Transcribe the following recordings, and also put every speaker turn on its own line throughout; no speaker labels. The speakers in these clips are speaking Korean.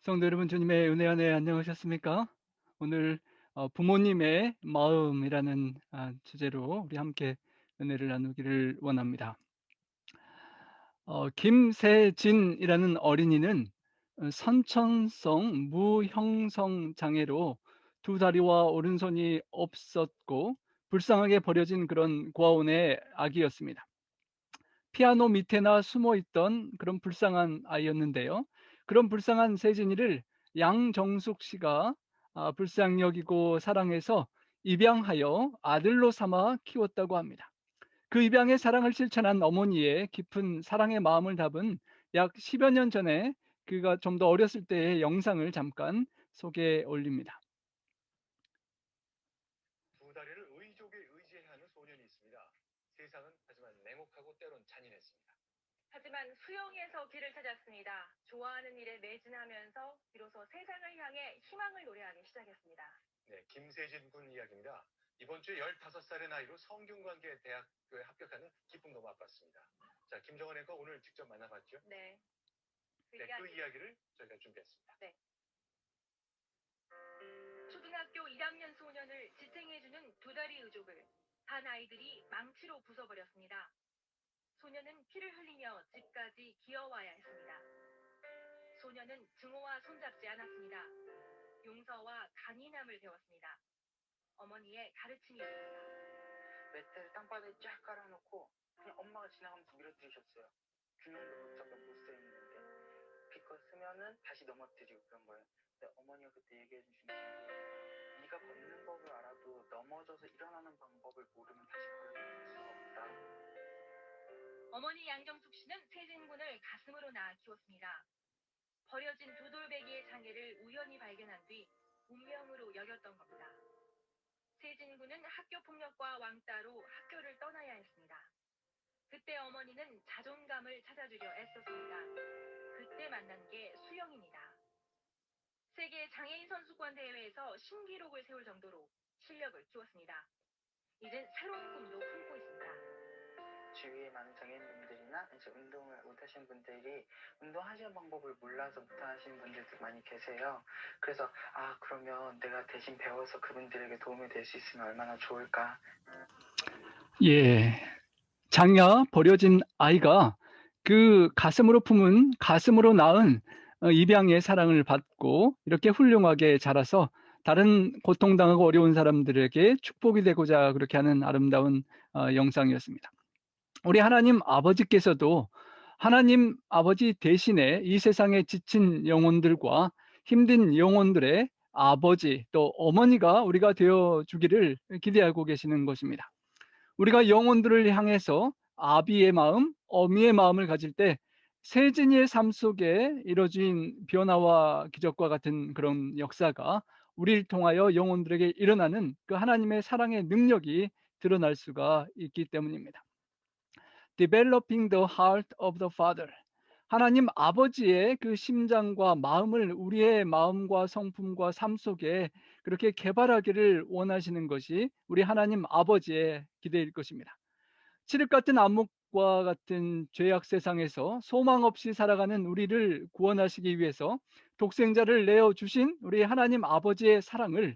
성도 여러분, 주님의 은혜 안에 안녕하셨습니까? 오늘 부모님의 마음이라는 주제로 우리 함께 은혜를 나누기를 원합니다. 김세진이라는 어린이는 선천성 무형성 장애로 두 다리와 오른손이 없었고 불쌍하게 버려진 그런 고아원의 아기였습니다. 피아노 밑에나 숨어 있던 그런 불쌍한 아이였는데요. 그런 불쌍한 세진이를 양정숙 씨가 불쌍히 여기고 사랑해서 입양하여 아들로 삼아 키웠다고 합니다. 그 입양의 사랑을 실천한 어머니의 깊은 사랑의 마음을 담은 약 10여 년 전에 그가 좀 더 어렸을 때의 영상을 잠깐 소개해 올립니다.
두 다리를 의족에 의지해야 하는 소년이 있습니다. 세상은 하지만 냉혹하고 때론 잔인했습니다.
하지만 수영에서 길을 찾았습니다. 좋아하는 일에 매진하면서 비로소 세상을 향해 희망을 노래하기 시작했습니다.
네, 김세진 군 이야기입니다. 이번 주에 15살의 나이로 성균관계 대학교에 합격하는 기쁨도 맛봤습니다. 자, 김정은 앵커 오늘 직접 만나봤죠?
네.
그 이야기를 저희가 준비했습니다.
네. 초등학교 1학년 소년을 지탱해주는 두 다리 의족을 반 아이들이 망치로 부숴버렸습니다. 소년은 피를 흘리며 집까지 기어와야 했습니다. 소년은 증오와 손잡지 않았습니다. 용서와 강인함을 배웠습니다. 어머니의 가르침이었습니다.
맷대를 땅바닥에 쫙 깔아놓고 그냥 엄마가 지나가면서 밀어뜨리셨어요. 균형도 못 잡고 못 서 있는데 기껏 쓰면은 다시 넘어뜨리고 그런 거예요. 근데 어머니가 그때 얘기해 주신 게 네가 걷는 법을 알아도 넘어져서 일어나는 방법을 모르면 다시 걸을 수가 없다.
어머니 양정숙 씨는 세진군을 가슴으로 낳아 키웠습니다. 버려진 두 돌베개의 장애를 우연히 발견한 뒤 운명으로 여겼던 겁니다. 세진군은 학교폭력과 왕따로 학교를 떠나야 했습니다. 그때 어머니는 자존감을 찾아주려 애썼습니다. 그때 만난 게 수영입니다. 세계 장애인 선수권 대회에서 신기록을 세울 정도로 실력을 키웠습니다. 이젠 새로운 꿈도 품고 있습니다.
주위에 많은 장애인분들이나 이제 운동을 못하시는 분들이 운동하시는 방법을 몰라서 못하시는 분들도 많이 계세요. 그래서 그러면 내가 대신 배워서 그분들에게 도움이 될 수 있으면 얼마나 좋을까.
예, 장야 버려진 아이가 그 가슴으로 낳은 입양의 사랑을 받고 이렇게 훌륭하게 자라서 다른 고통당하고 어려운 사람들에게 축복이 되고자 그렇게 하는 아름다운 영상이었습니다. 우리 하나님 아버지께서도 하나님 아버지 대신에 이 세상에 지친 영혼들과 힘든 영혼들의 아버지 또 어머니가 우리가 되어 주기를 기대하고 계시는 것입니다. 우리가 영혼들을 향해서 아비의 마음, 어미의 마음을 가질 때 세진이의 삶 속에 이루어진 변화와 기적과 같은 그런 역사가 우리를 통하여 영혼들에게 일어나는 그 하나님의 사랑의 능력이 드러날 수가 있기 때문입니다. Developing the heart of the Father. 하나님 아버지의 그 심장과 마음을 우리의 마음과 성품과 삶 속에 그렇게 개발하기를 원하시는 것이 우리 하나님 아버지의 기대일 것입니다. 칠흑 같은 암묵과 같은 죄악 세상에서 소망 없이 살아가는 우리를 구원하시기 위해서 독생자를 내어 주신 우리 하나님 아버지의 사랑을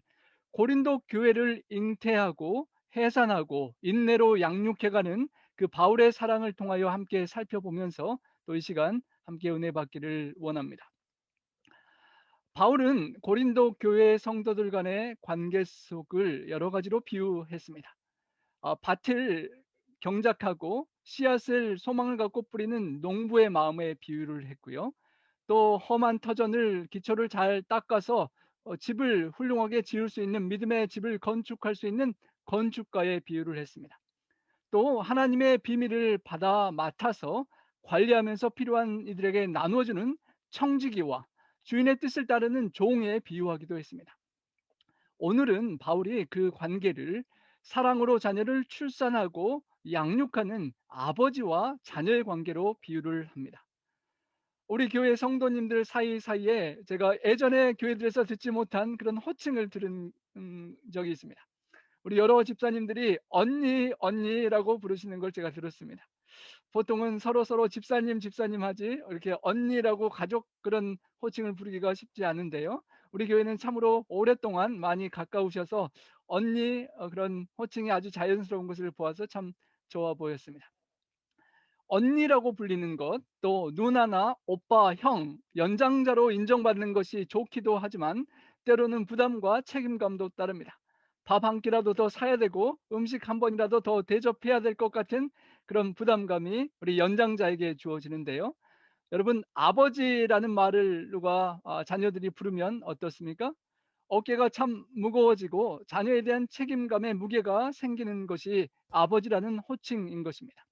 고린도 교회를 잉태하고 해산하고 인내로 양육해가는 그 바울의 사랑을 통하여 함께 살펴보면서 또 이 시간 함께 은혜 받기를 원합니다. 바울은 고린도 교회 성도들 간의 관계 속을 여러 가지로 비유했습니다. 밭을 경작하고 씨앗을 소망을 갖고 뿌리는 농부의 마음에 비유를 했고요. 또 험한 터전을 기초를 잘 닦아서 집을 훌륭하게 지을 수 있는 믿음의 집을 건축할 수 있는 건축가의 비유를 했습니다. 또 하나님의 비밀을 받아 맡아서 관리하면서 필요한 이들에게 나누어주는 청지기와 주인의 뜻을 따르는 종에 비유하기도 했습니다. 오늘은 바울이 그 관계를 사랑으로 자녀를 출산하고 양육하는 아버지와 자녀의 관계로 비유를 합니다. 우리 교회 성도님들 사이사이에 제가 예전에 교회들에서 듣지 못한 그런 호칭을 들은 적이 있습니다. 우리 여러 집사님들이 언니라고 부르시는 걸 제가 들었습니다. 보통은 서로서로 집사님, 집사님 하지 이렇게 언니라고 가족 그런 호칭을 부르기가 쉽지 않은데요. 우리 교회는 참으로 오랫동안 많이 가까우셔서 언니 그런 호칭이 아주 자연스러운 것을 보아서 참 좋아 보였습니다. 언니라고 불리는 것, 또 누나나 오빠, 형, 연장자로 인정받는 것이 좋기도 하지만 때로는 부담과 책임감도 따릅니다. 밥 한 끼라도 더 사야 되고 음식 한 번이라도 더 대접해야 될 것 같은 그런 부담감이 우리 연장자에게 주어지는데요. 여러분, 아버지라는 말을 누가 자녀들이 부르면 어떻습니까? 어깨가 참 무거워지고 자녀에 대한 책임감의 무게가 생기는 것이 아버지라는 호칭인 것입니다.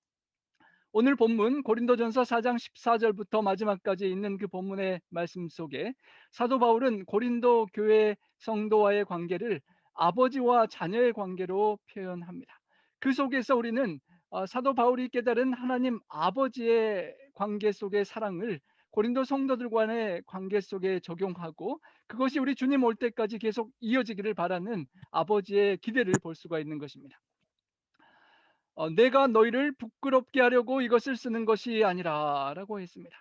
오늘 본문 고린도전서 4장 14절부터 마지막까지 있는 그 본문의 말씀 속에 사도 바울은 고린도 교회 성도와의 관계를 아버지와 자녀의 관계로 표현합니다. 그 속에서 우리는 사도 바울이 깨달은 하나님 아버지의 관계 속의 사랑을 고린도 성도들 간의 관계 속에 적용하고 그것이 우리 주님 올 때까지 계속 이어지기를 바라는 아버지의 기대를 볼 수가 있는 것입니다. 내가 너희를 부끄럽게 하려고 이것을 쓰는 것이 아니라라고 했습니다.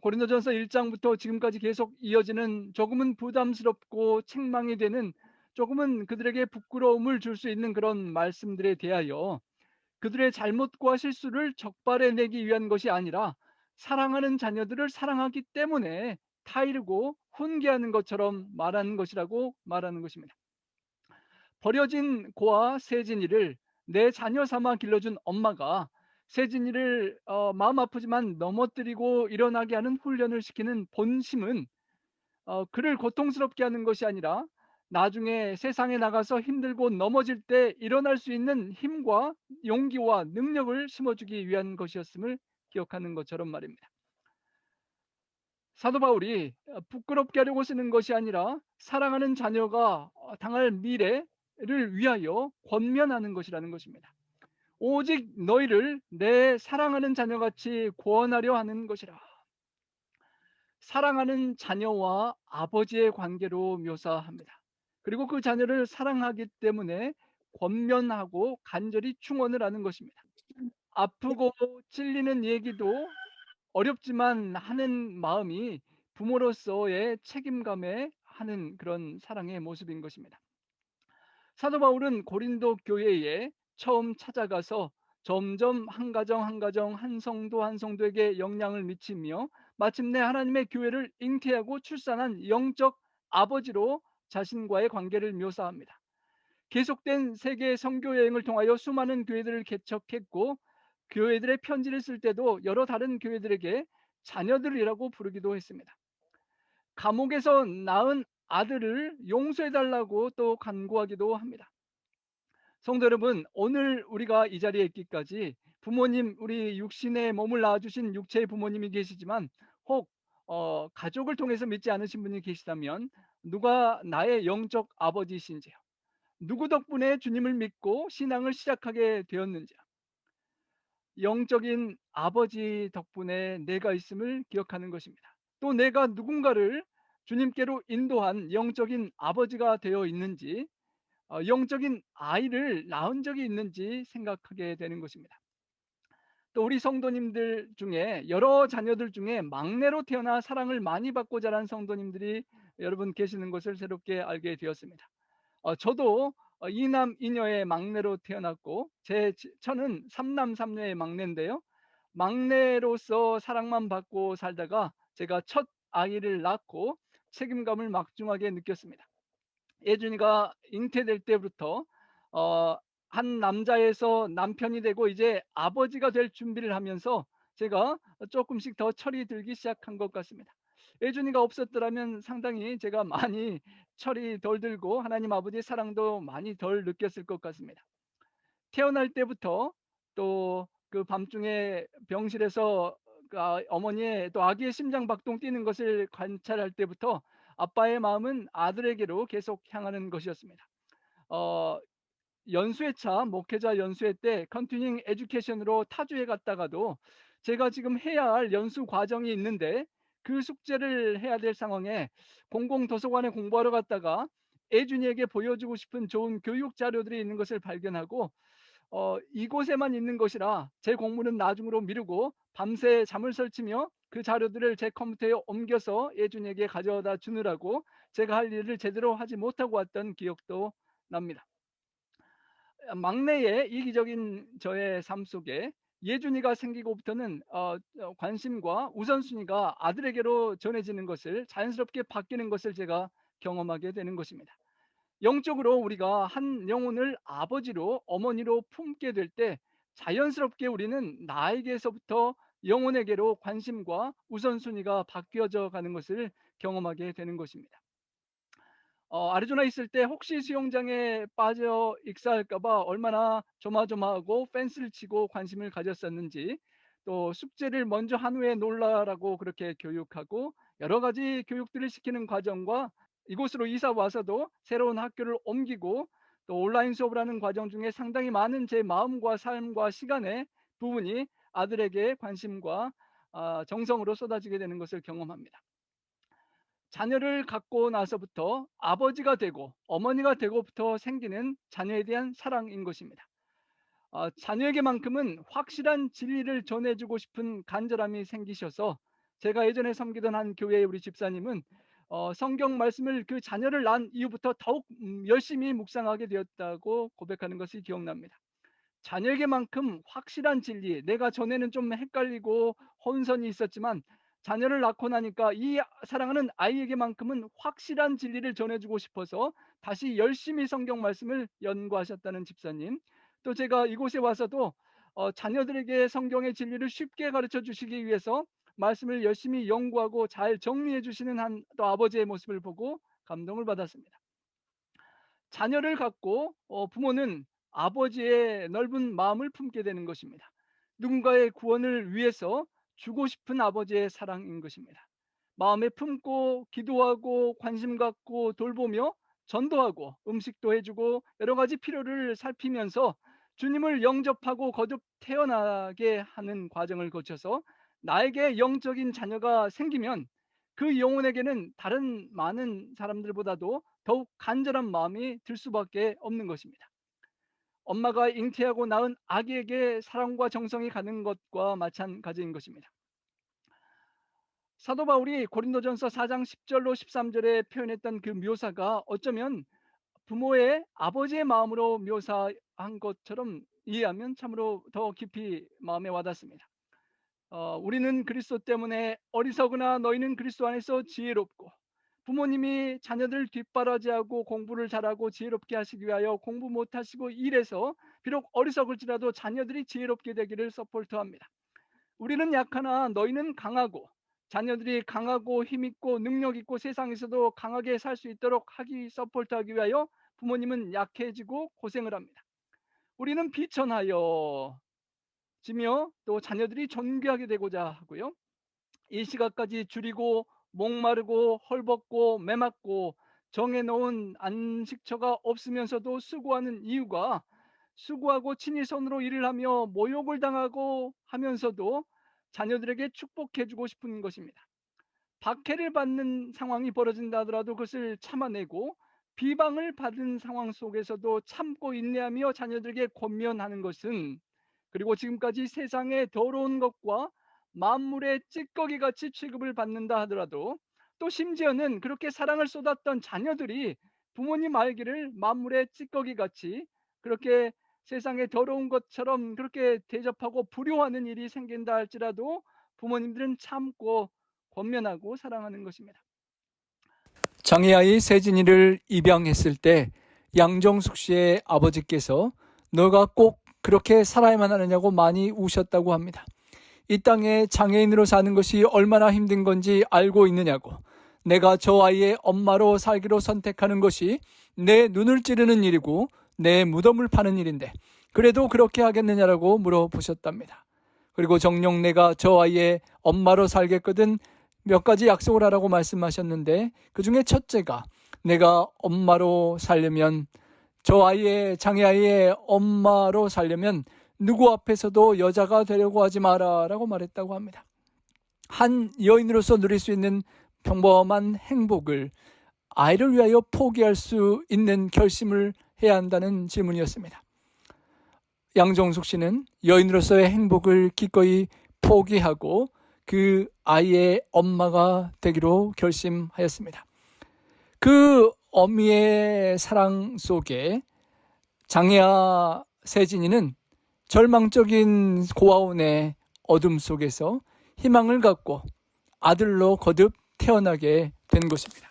고린도전서 1장부터 지금까지 계속 이어지는 조금은 부담스럽고 책망이 되는 조금은 그들에게 부끄러움을 줄 수 있는 그런 말씀들에 대하여 그들의 잘못과 실수를 적발해내기 위한 것이 아니라 사랑하는 자녀들을 사랑하기 때문에 타이르고 훈계하는 것처럼 말하는 것이라고 말하는 것입니다. 버려진 고아 세진이를 내 자녀 삼아 길러준 엄마가 세진이를 마음 아프지만 넘어뜨리고 일어나게 하는 훈련을 시키는 본심은 그를 고통스럽게 하는 것이 아니라 나중에 세상에 나가서 힘들고 넘어질 때 일어날 수 있는 힘과 용기와 능력을 심어주기 위한 것이었음을 기억하는 것처럼 말입니다. 사도 바울이 부끄럽게 하려고 쓰는 것이 아니라 사랑하는 자녀가 당할 미래를 위하여 권면하는 것이라는 것입니다. 오직 너희를 내 사랑하는 자녀같이 구원하려 하는 것이라. 사랑하는 자녀와 아버지의 관계로 묘사합니다. 그리고 그 자녀를 사랑하기 때문에 권면하고 간절히 충원을 하는 것입니다. 아프고 찔리는 얘기도 어렵지만 하는 마음이 부모로서의 책임감에 하는 그런 사랑의 모습인 것입니다. 사도 바울은 고린도 교회에 처음 찾아가서 점점 한 가정 한 가정 한 성도 한 성도에게 영향을 미치며 마침내 하나님의 교회를 잉태하고 출산한 영적 아버지로 자신과의 관계를 묘사합니다. 계속된 세계 선교 여행을 통하여 수많은 교회들을 개척했고 교회들의 편지를 쓸 때도 여러 다른 교회들에게 자녀들이라고 부르기도 했습니다. 감옥에서 낳은 아들을 용서해달라고 또 간구하기도 합니다. 성도 여러분, 오늘 우리가 이 자리에 있기까지 부모님, 우리 육신의 몸을 낳아주신 육체의 부모님이 계시지만 혹 가족을 통해서 믿지 않으신 분이 계시다면 누가 나의 영적 아버지이신지요? 누구 덕분에 주님을 믿고 신앙을 시작하게 되었는지요? 영적인 아버지 덕분에 내가 있음을 기억하는 것입니다. 또 내가 누군가를 주님께로 인도한 영적인 아버지가 되어 있는지 영적인 아이를 낳은 적이 있는지 생각하게 되는 것입니다. 또 우리 성도님들 중에 여러 자녀들 중에 막내로 태어나 사랑을 많이 받고 자란 성도님들이 여러분 계시는 것을 새롭게 알게 되었습니다. 저도 이남 이녀의 막내로 태어났고 저는 삼남 삼녀의 막내인데요. 막내로서 사랑만 받고 살다가 제가 첫 아이를 낳고 책임감을 막중하게 느꼈습니다. 예준이가 잉태될 때부터 어, 한 남자에서 남편이 되고 이제 아버지가 될 준비를 하면서 제가 조금씩 더 철이 들기 시작한 것 같습니다. 예준이가 없었더라면 상당히 제가 많이 철이 덜 들고 하나님 아버지의 사랑도 많이 덜 느꼈을 것 같습니다. 태어날 때부터 또 그 밤중에 병실에서 어머니의 또 아기의 심장 박동 뛰는 것을 관찰할 때부터 아빠의 마음은 아들에게로 계속 향하는 것이었습니다. 어, 연수회차 목회자 연수회 때 컨티닝 에듀케이션으로 타주에 갔다가도 제가 지금 해야 할 연수 과정이 있는데 그 숙제를 해야 될 상황에 공공도서관에 공부하러 갔다가 애준이에게 보여주고 싶은 좋은 교육 자료들이 있는 것을 발견하고 이곳에만 있는 것이라 제 공부는 나중으로 미루고 밤새 잠을 설치며 그 자료들을 제 컴퓨터에 옮겨서 예준이에게 가져다 주느라고 제가 할 일을 제대로 하지 못하고 왔던 기억도 납니다. 막내의 이기적인 저의 삶 속에 예준이가 생기고부터는 관심과 우선순위가 아들에게로 전해지는 것을, 자연스럽게 바뀌는 것을 제가 경험하게 되는 것입니다. 영적으로 우리가 한 영혼을 아버지로, 어머니로 품게 될 때 자연스럽게 우리는 나에게서부터 영혼에게로 관심과 우선순위가 바뀌어져 가는 것을 경험하게 되는 것입니다. 아리조나에 있을 때 혹시 수영장에 빠져 익사할까 봐 얼마나 조마조마하고 펜스를 치고 관심을 가졌었는지, 또 숙제를 먼저 한 후에 놀라라고 그렇게 교육하고 여러 가지 교육들을 시키는 과정과 이곳으로 이사 와서도 새로운 학교를 옮기고 또 온라인 수업을 하는 과정 중에 상당히 많은 제 마음과 삶과 시간의 부분이 아들에게 관심과 정성으로 쏟아지게 되는 것을 경험합니다. 자녀를 갖고 나서부터 아버지가 되고 어머니가 되고부터 생기는 자녀에 대한 사랑인 것입니다. 자녀에게만큼은 확실한 진리를 전해주고 싶은 간절함이 생기셔서 제가 예전에 섬기던 한 교회의 우리 집사님은 성경 말씀을 그 자녀를 낳은 이후부터 더욱 열심히 묵상하게 되었다고 고백하는 것이 기억납니다. 자녀에게만큼 확실한 진리, 내가 전에는 좀 헷갈리고 혼선이 있었지만 자녀를 낳고 나니까 이 사랑하는 아이에게만큼은 확실한 진리를 전해주고 싶어서 다시 열심히 성경 말씀을 연구하셨다는 집사님, 또 제가 이곳에 와서도 자녀들에게 성경의 진리를 쉽게 가르쳐 주시기 위해서 말씀을 열심히 연구하고 잘 정리해 주시는 한 또 아버지의 모습을 보고 감동을 받았습니다. 자녀를 갖고 부모는 아버지의 넓은 마음을 품게 되는 것입니다. 누군가의 구원을 위해서 주고 싶은 아버지의 사랑인 것입니다. 마음에 품고 기도하고 관심 갖고 돌보며 전도하고 음식도 해주고 여러 가지 필요를 살피면서 주님을 영접하고 거듭 태어나게 하는 과정을 거쳐서 나에게 영적인 자녀가 생기면 그 영혼에게는 다른 많은 사람들보다도 더욱 간절한 마음이 들 수밖에 없는 것입니다. 엄마가 잉태하고 낳은 아기에게 사랑과 정성이 가는 것과 마찬가지인 것입니다. 사도 바울이 고린도전서 4장 10절로 13절에 표현했던 그 묘사가 어쩌면 부모의 아버지의 마음으로 묘사한 것처럼 이해하면 참으로 더 깊이 마음에 와닿습니다. 우리는 그리스도 때문에 어리석으나 너희는 그리스도 안에서 지혜롭고, 부모님이 자녀들 뒷바라지하고 공부를 잘하고 지혜롭게 하시기 위하여 공부 못하시고 일해서 비록 어리석을지라도 자녀들이 지혜롭게 되기를 서포트합니다. 우리는 약하나 너희는 강하고, 자녀들이 강하고 힘있고 능력있고 세상에서도 강하게 살 수 있도록 서포트하기 위하여 부모님은 약해지고 고생을 합니다. 우리는 비천하여 지며 또 자녀들이 존귀하게 되고자 하고요, 이 시각까지 줄이고 목마르고 헐벗고 메맞고 정해놓은 안식처가 없으면서도 수고하는 이유가, 수고하고 친히 손으로 일을 하며 모욕을 당하고 하면서도 자녀들에게 축복해주고 싶은 것입니다. 박해를 받는 상황이 벌어진다 하더라도 그것을 참아내고 비방을 받은 상황 속에서도 참고 인내하며 자녀들에게 권면하는 것은, 그리고 지금까지 세상의 더러운 것과 만물의 찌꺼기같이 취급을 받는다 하더라도 또 심지어는 그렇게 사랑을 쏟았던 자녀들이 부모님 알기를 만물의 찌꺼기같이 그렇게 세상의 더러운 것처럼 그렇게 대접하고 불효하는 일이 생긴다 할지라도 부모님들은 참고 권면하고 사랑하는 것입니다. 장애아이 세진이를 입양했을 때 양정숙 씨의 아버지께서 너가 꼭 그렇게 살아야만 하느냐고 많이 우셨다고 합니다. 이 땅에 장애인으로 사는 것이 얼마나 힘든 건지 알고 있느냐고, 내가 저 아이의 엄마로 살기로 선택하는 것이 내 눈을 찌르는 일이고 내 무덤을 파는 일인데 그래도 그렇게 하겠느냐라고 물어보셨답니다. 그리고 정녕 내가 저 아이의 엄마로 살겠거든 몇 가지 약속을 하라고 말씀하셨는데, 그 중에 첫째가 내가 엄마로 살려면, 저 아이의 장애아이의 엄마로 살려면 누구 앞에서도 여자가 되려고 하지 마라 라고 말했다고 합니다. 한 여인으로서 누릴 수 있는 평범한 행복을 아이를 위하여 포기할 수 있는 결심을 해야 한다는 질문이었습니다. 양정숙 씨는 여인으로서의 행복을 기꺼이 포기하고 그 아이의 엄마가 되기로 결심하였습니다. 그 어미의 사랑 속에 장애아 세진이는 절망적인 고아원의 어둠 속에서 희망을 갖고 아들로 거듭 태어나게 된 것입니다.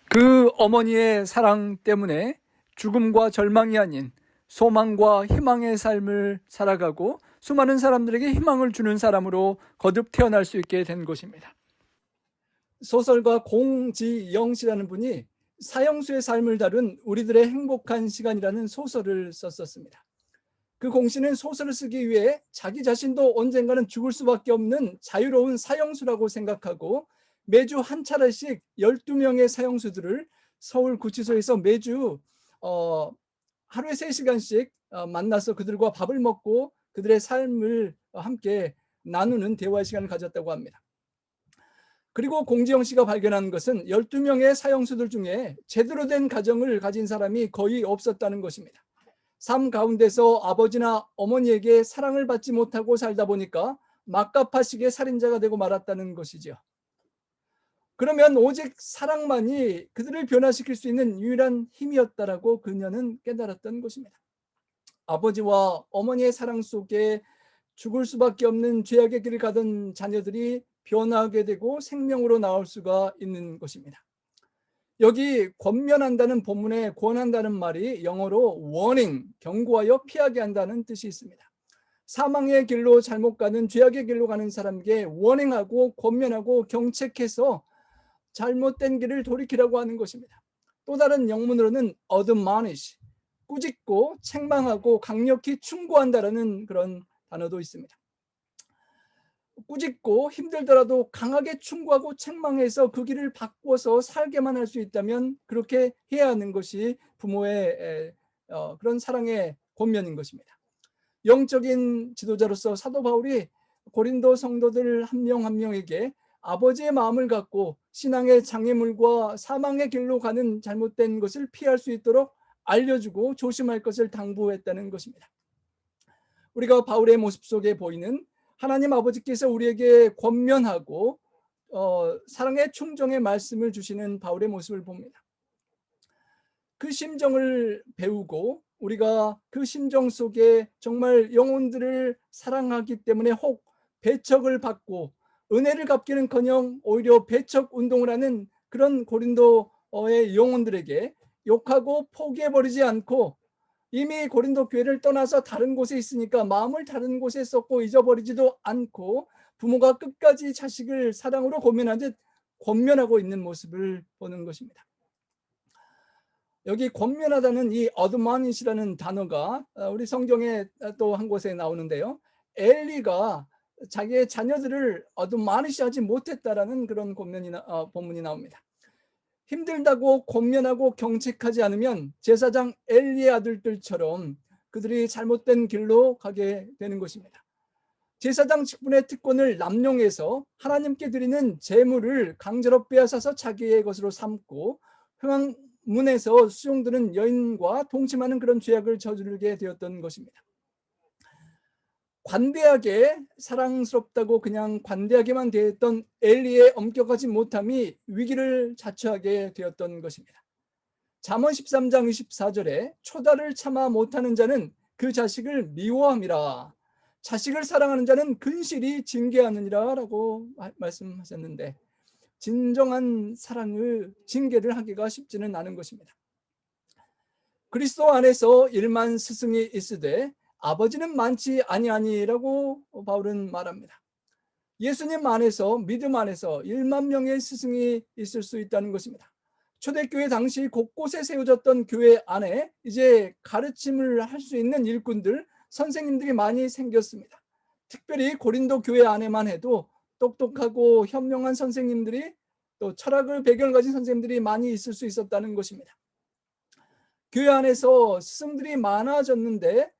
그 어머니의 사랑 때문에 죽음과 절망이 아닌 소망과 희망의 삶을 살아가고 수많은 사람들에게 희망을 주는 사람으로 거듭 태어날 수 있게 된 것입니다. 소설가 공지영 씨라는 분이 사형수의 삶을 다룬 우리들의 행복한 시간이라는 소설을 썼었습니다. 그 공 씨는 소설을 쓰기 위해 자기 자신도 언젠가는 죽을 수밖에 없는 자유로운 사형수라고 생각하고 매주 한 차례씩 12명의 사형수들을 서울 구치소에서 매주 하루에 3시간씩 만나서 그들과 밥을 먹고 그들의 삶을 함께 나누는 대화의 시간을 가졌다고 합니다. 그리고 공지영 씨가 발견한 것은 12명의 사형수들 중에 제대로 된 가정을 가진 사람이 거의 없었다는 것입니다. 삶 가운데서 아버지나 어머니에게 사랑을 받지 못하고 살다 보니까 막가파식의 살인자가 되고 말았다는 것이죠. 그러면 오직 사랑만이 그들을 변화시킬 수 있는 유일한 힘이었다라고 그녀는 깨달았던 것입니다. 아버지와 어머니의 사랑 속에 죽을 수밖에 없는 죄악의 길을 가던 자녀들이 변화하게 되고 생명으로 나올 수가 있는 것입니다. 여기 권면한다는 본문에 권한다는 말이 영어로 warning, 경고하여 피하게 한다는 뜻이 있습니다. 사망의 길로 잘못 가는 죄악의 길로 가는 사람에게 warning하고 권면하고 경책해서 잘못된 길을 돌이키라고 하는 것입니다. 또 다른 영문으로는 admonish, 꾸짖고 책망하고 강력히 충고한다라는 그런 단어도 있습니다. 꾸짖고 힘들더라도 강하게 충고하고 책망해서 그 길을 바꿔서 살게만 할 수 있다면 그렇게 해야 하는 것이 부모의 그런 사랑의 권면인 것입니다. 영적인 지도자로서 사도 바울이 고린도 성도들 한 명 한 명에게 아버지의 마음을 갖고 신앙의 장애물과 사망의 길로 가는 잘못된 것을 피할 수 있도록 알려주고 조심할 것을 당부했다는 것입니다. 우리가 바울의 모습 속에 보이는 하나님 아버지께서 우리에게 권면하고 사랑의 충정의 말씀을 주시는 바울의 모습을 봅니다. 그 심정을 배우고 우리가 그 심정 속에 정말 영혼들을 사랑하기 때문에 혹 배척을 받고 은혜를 갚기는커녕 오히려 배척 운동을 하는 그런 고린도의 영혼들에게 욕하고 포기해버리지 않고 이미 고린도 교회를 떠나서 다른 곳에 있으니까 마음을 다른 곳에 쏟고 잊어버리지도 않고 부모가 끝까지 자식을 사랑으로 권면하듯 권면하고 있는 모습을 보는 것입니다. 여기 권면하다는 이 admonish라는 단어가 우리 성경에 또 한 곳에 나오는데요. 엘리가 자기의 자녀들을 admonish하지 못했다라는 그런 본문이 나옵니다. 힘들다고 권면하고 경책하지 않으면 제사장 엘리의 아들들처럼 그들이 잘못된 길로 가게 되는 것입니다. 제사장 직분의 특권을 남용해서 하나님께 드리는 제물을 강제로 빼앗아서 자기의 것으로 삼고 회망문에서 수용드는 여인과 동침하는 그런 죄악을 저지르게 되었던 것입니다. 관대하게 사랑스럽다고 그냥 관대하게만 대했던 엘리의 엄격하지 못함이 위기를 자초하게 되었던 것입니다. 잠언 13장 24절에 초다를 참아 못하는 자는 그 자식을 미워함이라 자식을 사랑하는 자는 근실이 징계하느니라 라고 말씀하셨는데 진정한 사랑을 징계를 하기가 쉽지는 않은 것입니다. 그리스도 안에서 1만 스승이 있으되 아버지는 많지 아니하니라고 바울은 말합니다. 예수님 안에서 믿음 안에서 1만 명의 스승이 있을 수 있다는 것입니다. 초대교회 당시 곳곳에 세워졌던 교회 안에 이제 가르침을 할 수 있는 일꾼들, 선생님들이 많이 생겼습니다. 특별히 고린도 교회 안에만 해도 똑똑하고 현명한 선생님들이 또 철학을 배경을 가진 선생님들이 많이 있을 수 있었다는 것입니다. 교회 안에서 스승들이 많아졌는데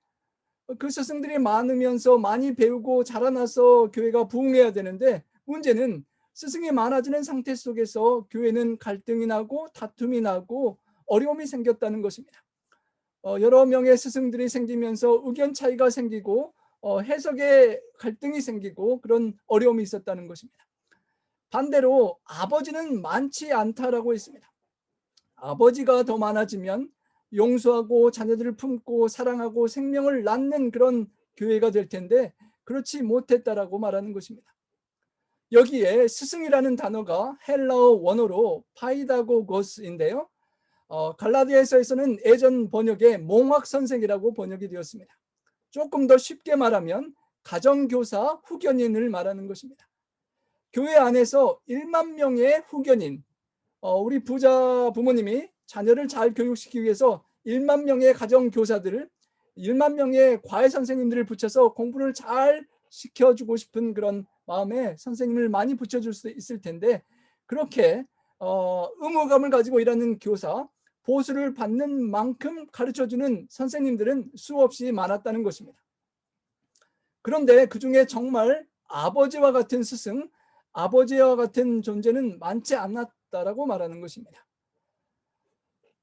그 스승들이 많으면서 많이 배우고 자라나서 교회가 부흥해야 되는데 문제는 스승이 많아지는 상태 속에서 교회는 갈등이 나고 다툼이 나고 어려움이 생겼다는 것입니다.
여러 명의 스승들이 생기면서 의견 차이가 생기고 해석의 갈등이 생기고 그런 어려움이 있었다는 것입니다. 반대로 아버지는 많지 않다라고 했습니다. 아버지가 더 많아지면 용서하고 자녀들을 품고 사랑하고 생명을 낳는 그런 교회가 될 텐데 그렇지 못했다라고 말하는 것입니다. 여기에 스승이라는 단어가 헬라어 원어로 파이다고고스인데요. 갈라디아서에서는 예전 번역에 몽학선생이라고 번역이 되었습니다. 조금 더 쉽게 말하면 가정교사 후견인을 말하는 것입니다. 교회 안에서 1만 명의 후견인, 우리 부자 부모님이 자녀를 잘 교육시키기 위해서 1만 명의 가정교사들을 1만 명의 과외 선생님들을 붙여서 공부를 잘 시켜주고 싶은 그런 마음에 선생님을 많이 붙여줄 수 있을 텐데 그렇게 의무감을 가지고 일하는 교사, 보수를 받는 만큼 가르쳐주는 선생님들은 수없이 많았다는 것입니다. 그런데 그중에 정말 아버지와 같은 스승, 아버지와 같은 존재는 많지 않았다라고 말하는 것입니다.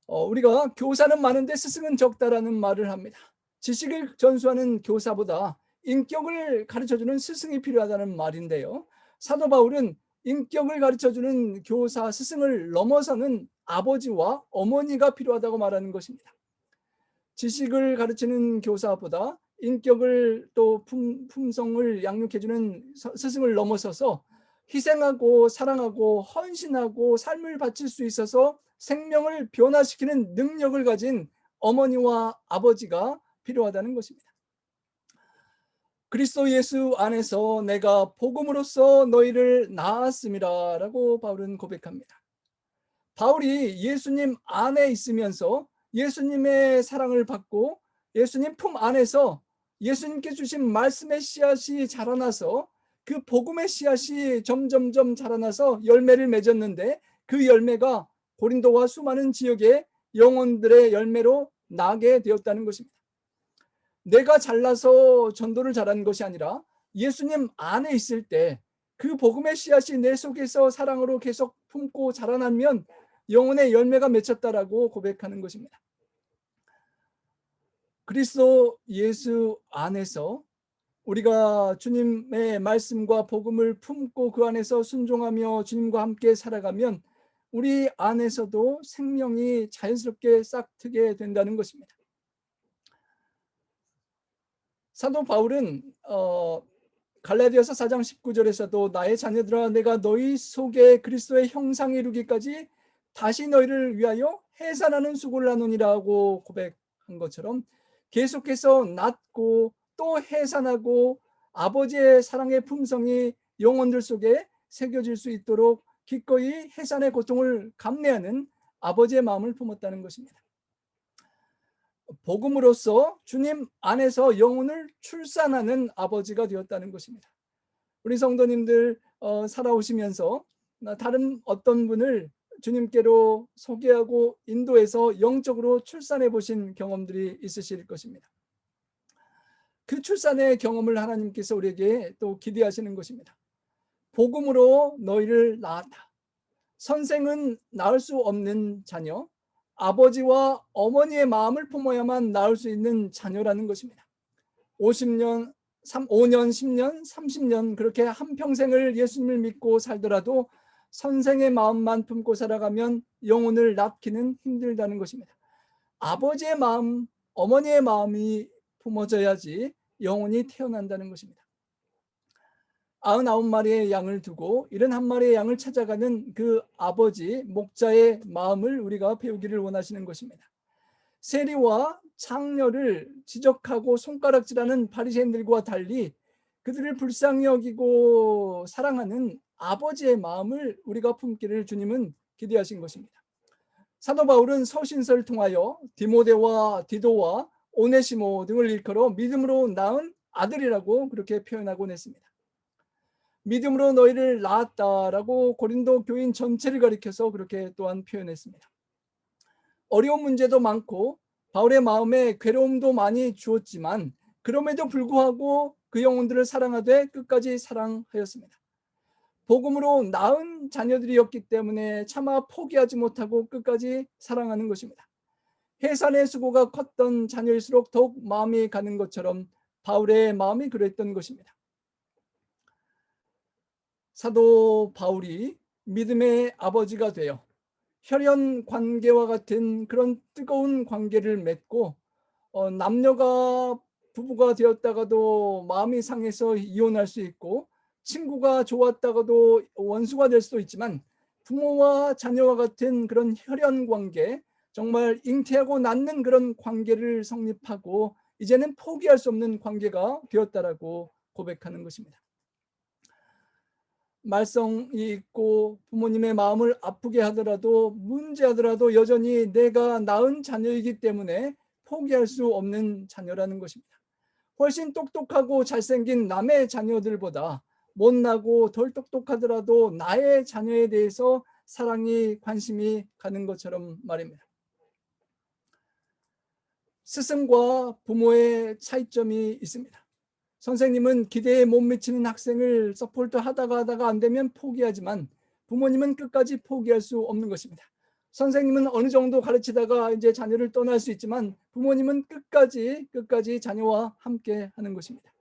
우리가 교사는 많은데 스승은 적다라는 말을 합니다. 지식을 전수하는 교사보다 인격을 가르쳐주는 스승이 필요하다는 말인데요. 사도 바울은 인격을 가르쳐주는 교사, 스승을 넘어서는 아버지와 어머니가 필요하다고 말하는 것입니다. 지식을 가르치는 교사보다 인격을 또 품성을 양육해주는 스승을 넘어서서 희생하고 사랑하고 헌신하고 삶을 바칠 수 있어서 생명을 변화시키는 능력을 가진 어머니와 아버지가 필요하다는 것입니다. 그리스도 예수 안에서 내가 복음으로써 너희를 낳았음이라 라고 바울은 고백합니다. 바울이 예수님 안에 있으면서 예수님의 사랑을 받고 예수님 품 안에서 예수님께 주신 말씀의 씨앗이 자라나서 그 복음의 씨앗이 점점점 자라나서 열매를 맺었는데 그 열매가 고린도와 수많은 지역의 영혼들의 열매로 나게 되었다는 것입니다. 내가 잘나서 전도를 잘하는 것이 아니라 예수님 안에 있을 때 그 복음의 씨앗이 내 속에서 사랑으로 계속 품고 자라나면 영혼의 열매가 맺혔다라고 고백하는 것입니다. 그리스도 예수 안에서 우리가 주님의 말씀과 복음을 품고 그 안에서 순종하며 주님과 함께 살아가면 우리 안에서도 생명이 자연스럽게 싹트게 된다는 것입니다. 사도 바울은 갈라디아서 4장 19절에서도 나의 자녀들아 내가 너희 속에 그리스도의 형상에 이르기까지 다시 너희를 위하여 해산하는 수고를 하노니라고 고백한 것처럼 계속해서 낳고 또 해산하고 아버지의 사랑의 품성이 영혼들 속에 새겨질 수 있도록 기꺼이 해산의 고통을 감내하는 아버지의 마음을 품었다는 것입니다. 복음으로써 주님 안에서 영혼을 출산하는 아버지가 되었다는 것입니다. 우리 성도님들 살아오시면서 다른 어떤 분을 주님께로 소개하고 인도해서 영적으로 출산해 보신 경험들이 있으실 것입니다. 그 출산의 경험을 하나님께서 우리에게 또 기대하시는 것입니다. 복음으로 너희를 낳았다. 선생은 낳을 수 없는 자녀, 아버지와 어머니의 마음을 품어야만 낳을 수 있는 자녀라는 것입니다. 50년, 5년, 10년, 30년 그렇게 한평생을 예수님을 믿고 살더라도 선생의 마음만 품고 살아가면 영혼을 낳기는 힘들다는 것입니다. 아버지의 마음, 어머니의 마음이 품어져야지 영혼이 태어난다는 것입니다. 99마리의 양을 두고 71마리의 양을 찾아가는 그 아버지 목자의 마음을 우리가 배우기를 원하시는 것입니다. 세리와 창녀를 지적하고 손가락질하는 바리새인들과 달리 그들을 불쌍히 여기고 사랑하는 아버지의 마음을 우리가 품기를 주님은 기대하신 것입니다. 사도 바울은 서신서를 통하여 디모데와 디도와 오네시모 등을 일컬어 믿음으로 낳은 아들이라고 그렇게 표현하곤 했습니다. 믿음으로 너희를 낳았다라고 고린도 교인 전체를 가리켜서 그렇게 또한 표현했습니다. 어려운 문제도 많고 바울의 마음에 괴로움도 많이 주었지만 그럼에도 불구하고 그 영혼들을 사랑하되 끝까지 사랑하였습니다. 복음으로 낳은 자녀들이었기 때문에 차마 포기하지 못하고 끝까지 사랑하는 것입니다. 해산의 수고가 컸던 자녀일수록 더욱 마음이 가는 것처럼 바울의 마음이 그랬던 것입니다. 사도 바울이 믿음의 아버지가 되어 혈연 관계와 같은 그런 뜨거운 관계를 맺고 남녀가 부부가 되었다가도 마음이 상해서 이혼할 수 있고, 친구가 좋았다가도 원수가 될 수도 있지만 부모와 자녀와 같은 그런 혈연 관계, 정말 잉태하고 낳는 그런 관계를 성립하고 이제는 포기할 수 없는 관계가 되었다라고 고백하는 것입니다. 말썽이 있고 부모님의 마음을 아프게 하더라도, 문제하더라도 여전히 내가 낳은 자녀이기 때문에 포기할 수 없는 자녀라는 것입니다. 훨씬 똑똑하고 잘생긴 남의 자녀들보다 못나고 덜 똑똑하더라도 나의 자녀에 대해서 사랑이, 관심이 가는 것처럼 말입니다. 스승과 부모의 차이점이 있습니다. 선생님은 기대에 못 미치는 학생을 서포트 하다가 안 되면 포기하지만 부모님은 끝까지 포기할 수 없는 것입니다. 선생님은 어느 정도 가르치다가 이제 자녀를 떠날 수 있지만 부모님은 끝까지 자녀와 함께 하는 것입니다.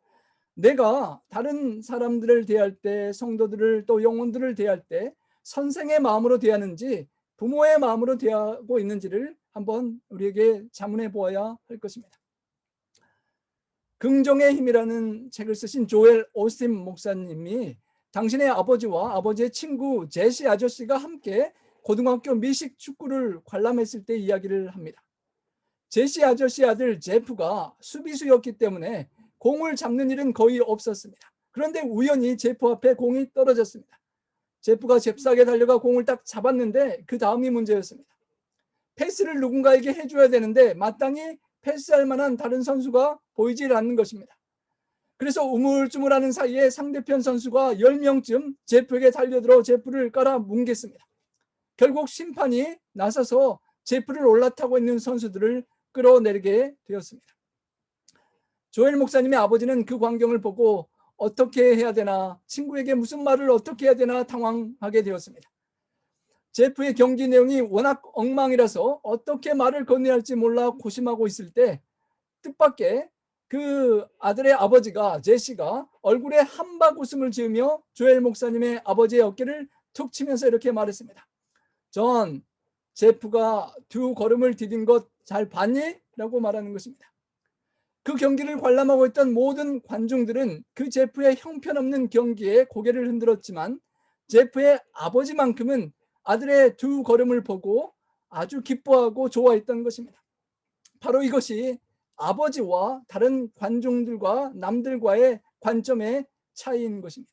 내가 다른 사람들을 대할 때, 성도들을 또 영혼들을 대할 때 선생의 마음으로 대하는지 부모의 마음으로 대하고 있는지를 한번 우리에게 자문해 보아야 할 것입니다. 긍정의 힘이라는 책을 쓰신 조엘 오스틴 목사님이 당신의 아버지와 아버지의 친구 제시 아저씨가 함께 고등학교 미식 축구를 관람했을 때 이야기를 합니다. 제시 아저씨 아들 제프가 수비수였기 때문에 공을 잡는 일은 거의 없었습니다. 그런데 우연히 제프 앞에 공이 떨어졌습니다. 제프가 잽싸게 달려가 공을 딱 잡았는데 그 다음이 문제였습니다. 패스를 누군가에게 해줘야 되는데 마땅히 패스할 만한 다른 선수가 보이질 않는 것입니다. 그래서 우물쭈물하는 사이에 상대편 선수가 10명쯤 제프에게 달려들어 제프를 깔아 뭉갰습니다. 결국 심판이 나서서 제프를 올라타고 있는 선수들을 끌어내리게 되었습니다. 조엘 목사님의 아버지는 그 광경을 보고 어떻게 해야 되나, 친구에게 무슨 말을 어떻게 해야 되나 당황하게 되었습니다. 제프의 경기 내용이 워낙 엉망이라서 어떻게 말을 건네야 할지 몰라 고심하고 있을 때 뜻밖의 그 아들의 아버지가, 제시가 얼굴에 한박 웃음을 지으며 조엘 목사님의 아버지의 어깨를 툭 치면서 이렇게 말했습니다. 존, 제프가 2걸음을 디딘 것 잘 봤니? 라고 말하는 것입니다. 그 경기를 관람하고 있던 모든 관중들은 그 제프의 형편없는 경기에 고개를 흔들었지만 제프의 아버지만큼은 아들의 2걸음을 보고 아주 기뻐하고 좋아했던 것입니다. 바로 이것이 아버지와 다른 관중들과 남들과의 관점의 차이인 것입니다.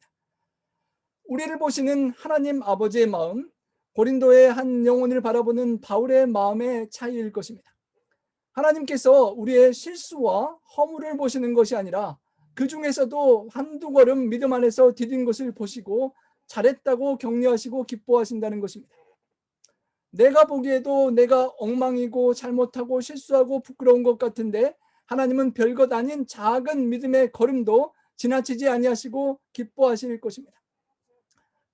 우리를 보시는 하나님 아버지의 마음, 고린도의 한 영혼을 바라보는 바울의 마음의 차이일 것입니다. 하나님께서 우리의 실수와 허물을 보시는 것이 아니라 그 중에서도 1-2걸음 믿음 안에서 디딘 것을 보시고 잘했다고 격려하시고 기뻐하신다는 것입니다. 내가 보기에도 내가 엉망이고 잘못하고 실수하고 부끄러운 것 같은데 하나님은 별것 아닌 작은 믿음의 걸음도 지나치지 아니하시고 기뻐하실 것입니다.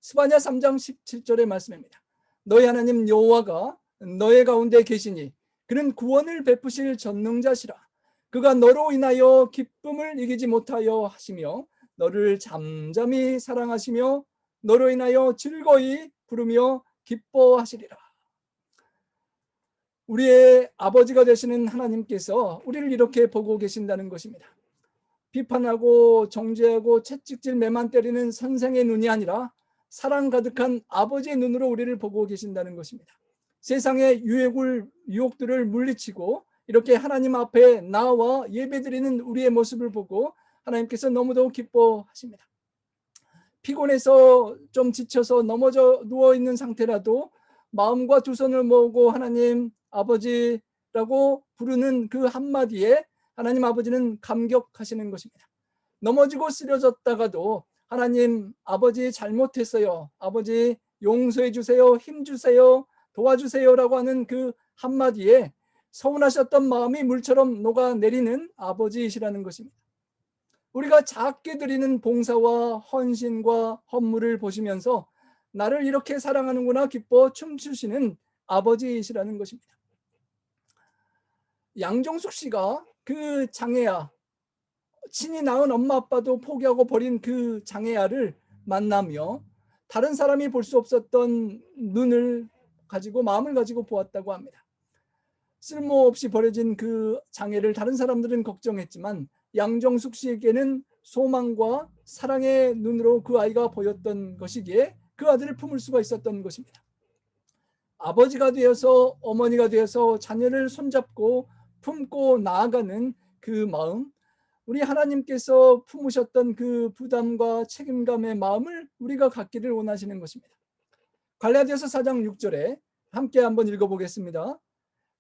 스바냐 3장 17절의 말씀입니다. 너희 하나님 여호와가 너의 가운데 계시니 그는 구원을 베푸실 전능자시라. 그가 너로 인하여 기쁨을 이기지 못하여 하시며 너를 잠잠히 사랑하시며 너로 인하여 즐거이 부르며 기뻐하시리라. 우리의 아버지가 되시는 하나님께서 우리를 이렇게 보고 계신다는 것입니다. 비판하고 정죄하고 채찍질 매만 때리는 선생의 눈이 아니라 사랑 가득한 아버지의 눈으로 우리를 보고 계신다는 것입니다. 세상의 유혹들을 물리치고 이렇게 하나님 앞에 나와 예배드리는 우리의 모습을 보고 하나님께서 너무도 기뻐하십니다. 피곤해서 좀 지쳐서 넘어져 누워있는 상태라도 마음과 두 손을 모으고 하나님 아버지라고 부르는 그 한마디에 하나님 아버지는 감격하시는 것입니다. 넘어지고 쓰러졌다가도 하나님 아버지 잘못했어요, 아버지 용서해 주세요, 힘 주세요, 도와주세요라고 하는 그 한마디에 서운하셨던 마음이 물처럼 녹아내리는 아버지이시라는 것입니다. 우리가 작게 드리는 봉사와 헌신과 헌물을 보시면서 나를 이렇게 사랑하는구나 기뻐 춤추시는 아버지이시라는 것입니다. 양정숙 씨가 그 장애아, 친히 낳은 엄마 아빠도 포기하고 버린 그 장애아를 만나며 다른 사람이 볼 수 없었던 눈을 가지고, 마음을 가지고 보았다고 합니다. 쓸모없이 버려진 그 장애를 다른 사람들은 걱정했지만 양정숙 씨에게는 소망과 사랑의 눈으로 그 아이가 보였던 것이기에 그 아들을 품을 수가 있었던 것입니다. 아버지가 되어서, 어머니가 되어서 자녀를 손잡고 품고 나아가는 그 마음, 우리 하나님께서 품으셨던 그 부담과 책임감의 마음을 우리가 갖기를 원하시는 것입니다. 갈라디아서 4장 6절에 함께 한번 읽어보겠습니다.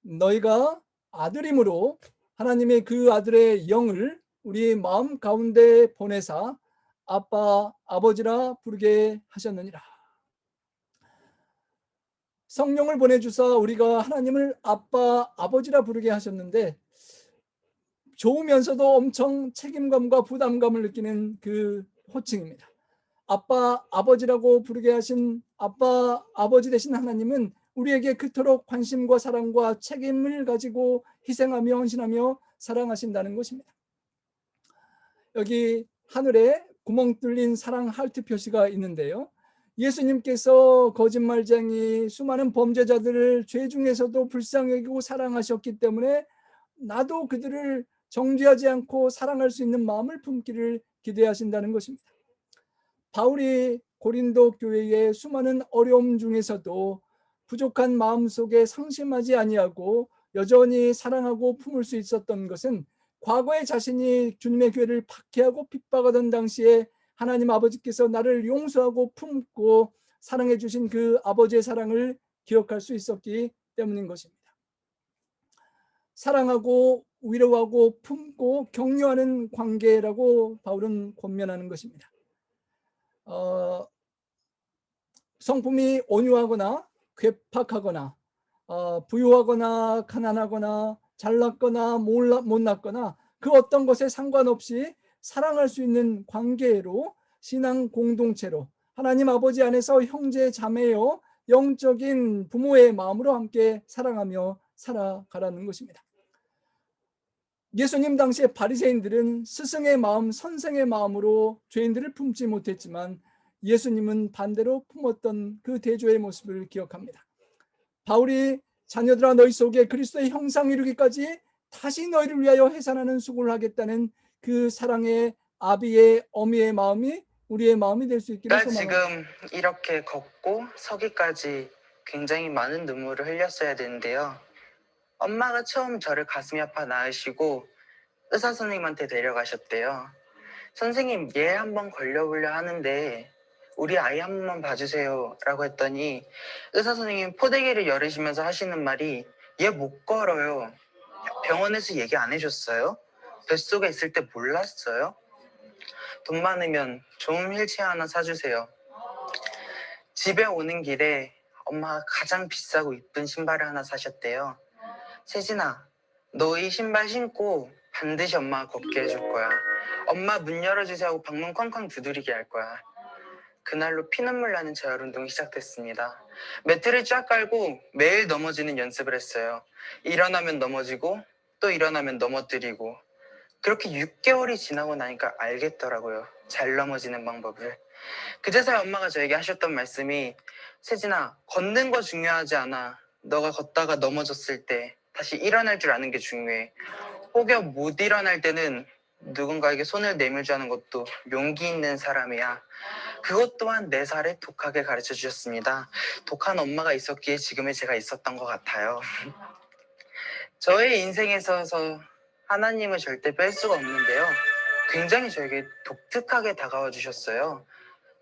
너희가 아들임으로 하나님의 그 아들의 영을 우리 마음 가운데 보내사 아빠, 아버지라 부르게 하셨느니라. 성령을 보내주사 우리가 하나님을 아빠, 아버지라 부르게 하셨는데, 좋으면서도 엄청 책임감과 부담감을 느끼는 그 호칭입니다. 아빠, 아버지라고 부르게 하신 아빠, 아버지 되신 하나님은 우리에게 그토록 관심과 사랑과 책임을 가지고 희생하며 헌신하며 사랑하신다는 것입니다. 여기 하늘에 구멍 뚫린 사랑 하트 표시가 있는데요. 예수님께서 거짓말쟁이, 수많은 범죄자들을 죄 중에서도 불쌍히 여기고 사랑하셨기 때문에 나도 그들을 정죄하지 않고 사랑할 수 있는 마음을 품기를 기대하신다는 것입니다. 바울이 고린도 교회의 수많은 어려움 중에서도 부족한 마음 속에 상심하지 아니하고 여전히 사랑하고 품을 수 있었던 것은 과거에 자신이 주님의 교회를 박해하고 핍박하던 당시에 하나님 아버지께서 나를 용서하고 품고 사랑해 주신 그 아버지의 사랑을 기억할 수 있었기 때문인 것입니다. 사랑하고 위로하고 품고 격려하는 관계라고 바울은 권면하는 것입니다. 성품이 온유하거나 괴팍하거나 부유하거나 가난하거나 잘났거나 못났거나 그 어떤 것에 상관없이 사랑할 수 있는 관계로, 신앙 공동체로, 하나님 아버지 안에서 형제 자매요 영적인 부모의 마음으로 함께 사랑하며 살아가라는 것입니다. 예수님 당시에 바리새인들은 스승의 마음, 선생의 마음으로 죄인들을 품지 못했지만 예수님은 반대로 품었던 그 대조의 모습을 기억합니다. 바울이 자녀들아 너희 속에 그리스도의 형상 이루기까지 다시 너희를 위하여 해산하는 수고를 하겠다는 그 사랑의 아비의 어미의 마음이 우리의 마음이 될 수 있기를 소망합니다.
지금 이렇게 걷고 서기까지 굉장히 많은 눈물을 흘렸어야 되는데요. 엄마가 처음 저를 가슴이 아파 낳으시고 의사 선생님한테 데려가셨대요. 선생님, 얘 한번 걸려보려 하는데 우리 아이 한 번만 봐주세요 라고 했더니 의사 선생님 포대기를 열으시면서 하시는 말이 얘 못 걸어요. 병원에서 얘기 안 해줬어요? 뱃속에 있을 때 몰랐어요? 돈 많으면 좋은 휠체어 하나 사주세요. 집에 오는 길에 엄마가 가장 비싸고 이쁜 신발을 하나 사셨대요. 세진아, 너 이 신발 신고 반드시 엄마가 걷게 해줄 거야. 엄마 문 열어주세요 하고 방문 쾅쾅 두드리게 할 거야. 그날로 피눈물 나는 재활운동이 시작됐습니다. 매트를 쫙 깔고 매일 넘어지는 연습을 했어요. 일어나면 넘어지고 또 일어나면 넘어뜨리고. 그렇게 6개월이 지나고 나니까 알겠더라고요. 잘 넘어지는 방법을. 그제서야 엄마가 저에게 하셨던 말씀이 세진아, 걷는 거 중요하지 않아. 너가 걷다가 넘어졌을 때 다시 일어날 줄 아는 게 중요해. 혹여 못 일어날 때는 누군가에게 손을 내밀자는 것도 용기 있는 사람이야. 그것 또한 4살에 독하게 가르쳐 주셨습니다. 독한 엄마가 있었기에 지금의 제가 있었던 것 같아요. 저의 인생에 있어서 하나님을 절대 뺄 수가 없는데요. 굉장히 저에게 독특하게 다가와 주셨어요.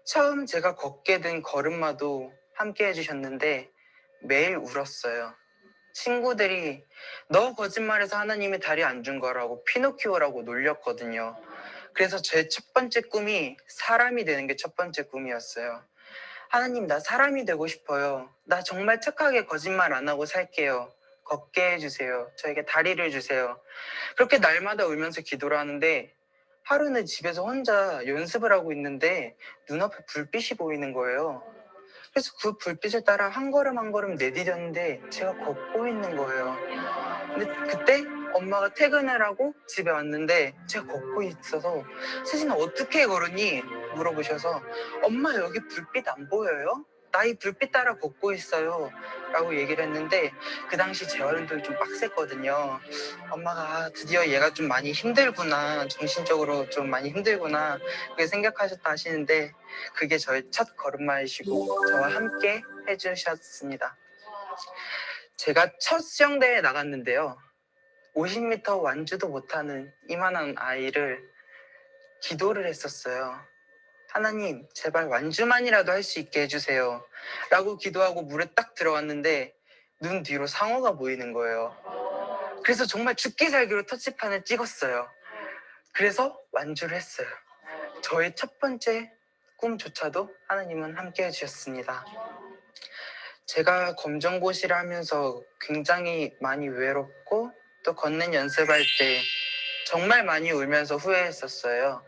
처음 제가 걷게 된 걸음마도 함께 해주셨는데 매일 울었어요. 친구들이 너 거짓말해서 하나님이 다리 안 준 거라고 피노키오라고 놀렸거든요. 그래서 제 첫 번째 꿈이 사람이 되는 게 첫 번째 꿈이었어요. 하나님, 나 사람이 되고 싶어요. 나 정말 착하게 거짓말 안 하고 살게요. 걷게 해주세요. 저에게 다리를 주세요. 그렇게 날마다 울면서 기도를 하는데 하루는 집에서 혼자 연습을 하고 있는데 눈앞에 불빛이 보이는 거예요. 그래서 그 불빛을 따라 한 걸음 한 걸음 내디뎠는데 제가 걷고 있는 거예요. 근데 그때 엄마가 퇴근을 하고 집에 왔는데 제가 걷고 있어서 세진아 어떻게 걸었니? 물어보셔서 엄마 여기 불빛 안 보여요? 나 이 불빛 따라 걷고 있어요 라고 얘기를 했는데 그 당시 재활운동이 좀 빡셌거든요. 엄마가 드디어 얘가 좀 많이 힘들구나, 정신적으로 좀 많이 힘들구나 그렇게 생각하셨다 하시는데 그게 저의 첫 걸음마이시고 저와 함께 해주셨습니다. 제가 첫 수영대회에 나갔는데요. 50m 완주도 못하는 이만한 아이를 기도를 했었어요. 하나님, 제발 완주만이라도 할 수 있게 해주세요. 라고 기도하고 물에 딱 들어갔는데 눈 뒤로 상어가 보이는 거예요. 그래서 정말 죽기 살기로 터치판을 찍었어요. 그래서 완주를 했어요. 저의 첫 번째 꿈조차도 하나님은 함께 해주셨습니다. 제가 검정고시를 하면서 굉장히 많이 외롭고 또 걷는 연습할 때 정말 많이 울면서 후회했었어요.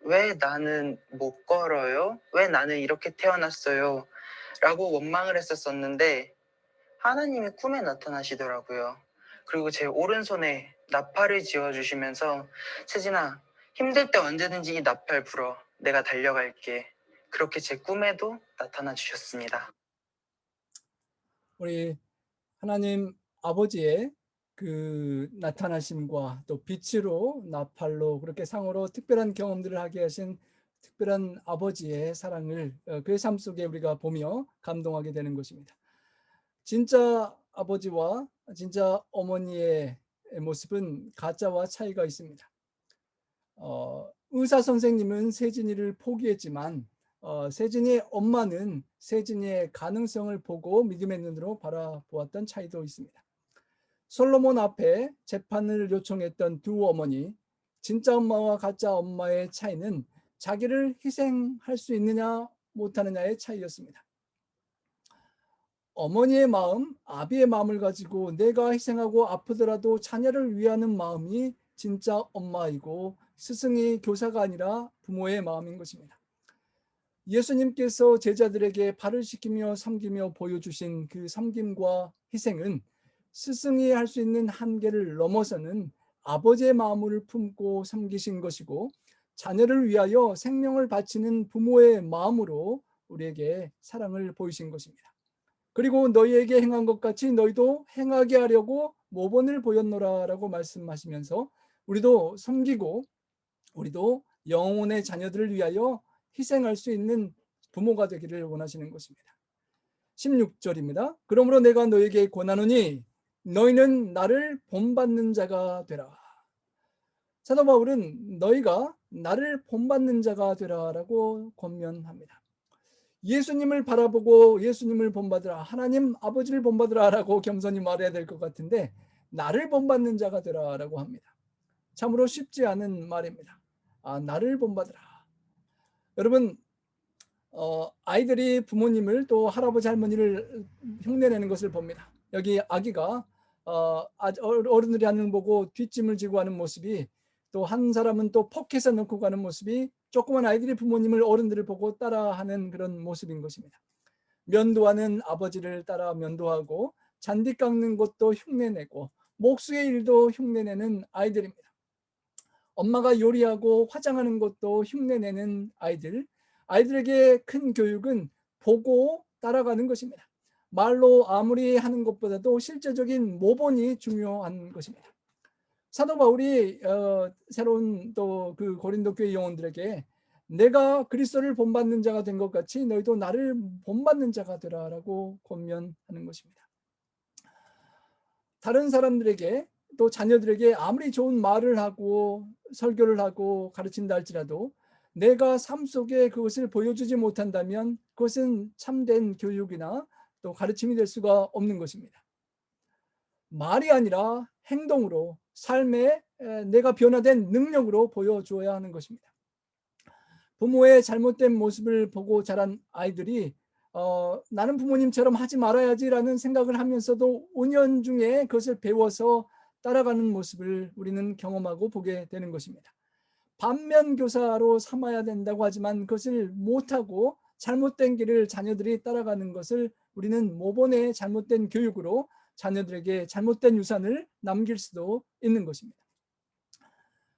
왜 나는 못 걸어요? 왜 나는 이렇게 태어났어요? 라고 원망을 했었었는데 하나님이 꿈에 나타나시더라고요. 그리고 제 오른손에 나팔을 쥐어주시면서 세진아, 힘들 때 언제든지 이 나팔 불어. 내가 달려갈게. 그렇게 제 꿈에도 나타나 주셨습니다.
우리 하나님 아버지의 그 나타나심과 또 빛으로 나팔로 그렇게 상으로 특별한 경험들을 하게 하신 특별한 아버지의 사랑을 그의 삶 속에 우리가 보며 감동하게 되는 것입니다. 진짜 아버지와 진짜 어머니의 모습은 가짜와 차이가 있습니다. 의사 선생님은 세진이를 포기했지만 세진이의 엄마는 세진이의 가능성을 보고 믿음의 눈으로 바라보았던 차이도 있습니다. 솔로몬 앞에 재판을 요청했던 두 어머니, 진짜 엄마와 가짜 엄마의 차이는 자기를 희생할 수 있느냐 못하느냐의 차이였습니다. 어머니의 마음, 아비의 마음을 가지고 내가 희생하고 아프더라도 자녀를 위하는 마음이 진짜 엄마이고 스승이 교사가 아니라 부모의 마음인 것입니다. 예수님께서 제자들에게 발을 씻기며 섬기며 보여주신 그 섬김과 희생은 스승이 할 수 있는 한계를 넘어서는 아버지의 마음을 품고 섬기신 것이고 자녀를 위하여 생명을 바치는 부모의 마음으로 우리에게 사랑을 보이신 것입니다. 그리고 너희에게 행한 것 같이 너희도 행하게 하려고 모본을 보였노라 라고 말씀하시면서 우리도 섬기고 우리도 영혼의 자녀들을 위하여 희생할 수 있는 부모가 되기를 원하시는 것입니다. 16절입니다. 그러므로 내가 너에게 권하노니 너희는 나를 본받는 자가 되라. 사도 바울은 너희가 나를 본받는 자가 되라라고 권면합니다. 예수님을 바라보고 예수님을 본받으라, 하나님 아버지를 본받으라라고 겸손히 말해야 될 것 같은데 나를 본받는 자가 되라라고 합니다. 참으로 쉽지 않은 말입니다. 나를 본받으라. 여러분, 아이들이 부모님을 또 할아버지 할머니를 흉내내는 것을 봅니다. 여기 아기가 어른들이 하는 거 보고 뒷짐을 지고 가는 모습이, 또 한 사람은 또 포켓에 넣고 가는 모습이 조그만 아이들이 부모님을 어른들을 보고 따라하는 그런 모습인 것입니다. 면도하는 아버지를 따라 면도하고 잔디 깎는 것도 흉내내고 목수의 일도 흉내내는 아이들입니다. 엄마가 요리하고 화장하는 것도 흉내내는 아이들에게 큰 교육은 보고 따라가는 것입니다. 말로 아무리 하는 것보다도 실제적인 모본이 중요한 것입니다. 사도 바울이 새로운 또 그 고린도 교회 영혼들에게 내가 그리스도를 본받는 자가 된 것 같이 너희도 나를 본받는 자가 되라라고 권면하는 것입니다. 다른 사람들에게 또 자녀들에게 아무리 좋은 말을 하고 설교를 하고 가르친다 할지라도 내가 삶 속에 그것을 보여주지 못한다면 그것은 참된 교육이나 또 가르침이 될 수가 없는 것입니다. 말이 아니라 행동으로, 삶에 내가 변화된 능력으로 보여줘야 하는 것입니다. 부모의 잘못된 모습을 보고 자란 아이들이 나는 부모님처럼 하지 말아야지라는 생각을 하면서도 5년 중에 그것을 배워서 따라가는 모습을 우리는 경험하고 보게 되는 것입니다. 반면교사로 삼아야 된다고 하지만 그것을 못하고 잘못된 길을 자녀들이 따라가는 것을 우리는 모본의 잘못된 교육으로 자녀들에게 잘못된 유산을 남길 수도 있는 것입니다.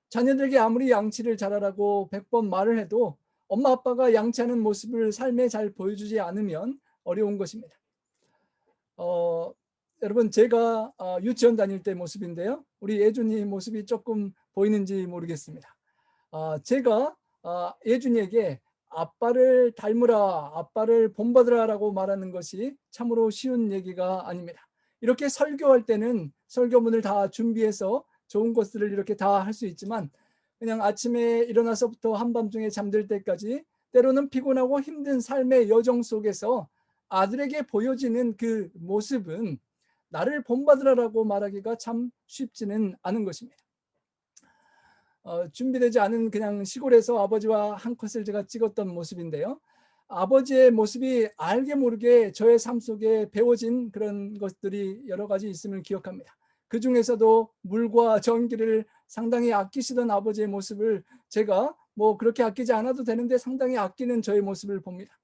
자녀들에게 아무리 양치를 잘하라고 100번 말을 해도 엄마 아빠가 양치하는 모습을 삶에 잘 보여주지 않으면 어려운 것입니다. 여러분, 제가 유치원 다닐 때 모습인데요. 우리 예준이 모습이 조금 보이는지 모르겠습니다. 제가 예준이에게 아빠를 닮으라, 아빠를 본받으라라고 말하는 것이 참으로 쉬운 얘기가 아닙니다. 이렇게 설교할 때는 설교문을 다 준비해서 좋은 것들을 이렇게 다 할 수 있지만 그냥 아침에 일어나서부터 한밤중에 잠들 때까지 때로는 피곤하고 힘든 삶의 여정 속에서 아들에게 보여지는 그 모습은 나를 본받으라라고 말하기가 참 쉽지는 않은 것입니다. 준비되지 않은 그냥 시골에서 아버지와 한 컷을 제가 찍었던 모습인데요. 아버지의 모습이 알게 모르게 저의 삶 속에 배워진 그런 것들이 여러 가지 있음을 기억합니다. 그 중에서도 물과 전기를 상당히 아끼시던 아버지의 모습을 제가 뭐 그렇게 아끼지 않아도 되는데 상당히 아끼는 저의 모습을 봅니다.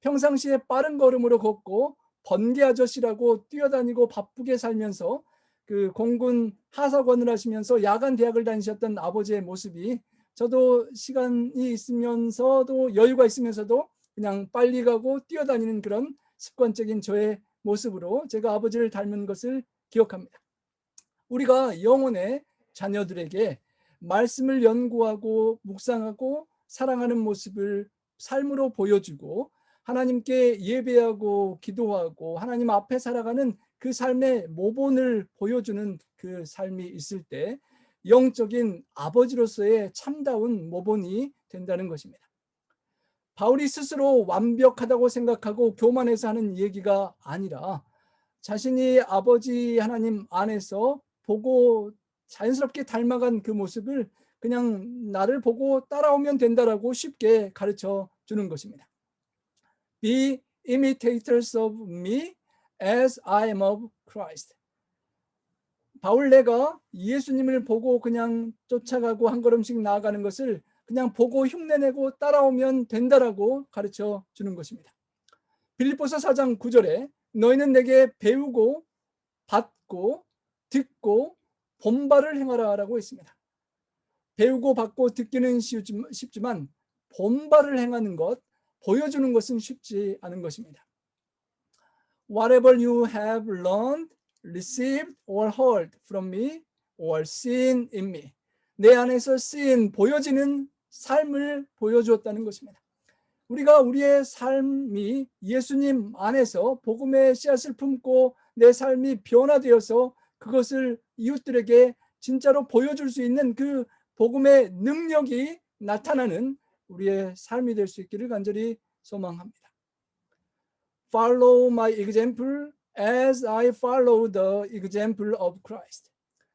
평상시에 빠른 걸음으로 걷고 번개 아저씨라고 뛰어다니고 바쁘게 살면서 그 공군 하사관을 하시면서 야간 대학을 다니셨던 아버지의 모습이 저도 시간이 있으면서도 여유가 있으면서도 그냥 빨리 가고 뛰어다니는 그런 습관적인 저의 모습으로 제가 아버지를 닮은 것을 기억합니다. 우리가 영혼의 자녀들에게 말씀을 연구하고 묵상하고 사랑하는 모습을 삶으로 보여주고 하나님께 예배하고 기도하고 하나님 앞에 살아가는 그 삶의 모본을 보여주는 그 삶이 있을 때 영적인 아버지로서의 참다운 모본이 된다는 것입니다. 바울이 스스로 완벽하다고 생각하고 교만해서 하는 얘기가 아니라 자신이 아버지 하나님 안에서 보고 자연스럽게 닮아간 그 모습을 그냥 나를 보고 따라오면 된다라고 쉽게 가르쳐 주는 것입니다. Be imitators of me as I am of Christ. 바울 내가 예수님을 보고 그냥 쫓아가고 한 걸음씩 나아가는 것을 그냥 보고 흉내내고 따라오면 된다라고 가르쳐 주는 것입니다. 빌립보서 4장 9절에 너희는 내게 배우고 받고 듣고 본바를 행하라라고 했습니다. 배우고 받고 듣기는 쉽지만 본바를 행하는 것, 보여주는 것은 쉽지 않은 것입니다. Whatever you have learned, received or heard from me or seen in me. 내 안에서 쓰인 보여지는 삶을 보여주었다는 것입니다. 우리가 우리의 삶이 예수님 안에서 복음의 씨앗을 품고 내 삶이 변화되어서 그것을 이웃들에게 진짜로 보여줄 수 있는 그 복음의 능력이 나타나는 우리의 삶이 될 수 있기를 간절히 소망합니다. Follow my example as I follow the example of Christ.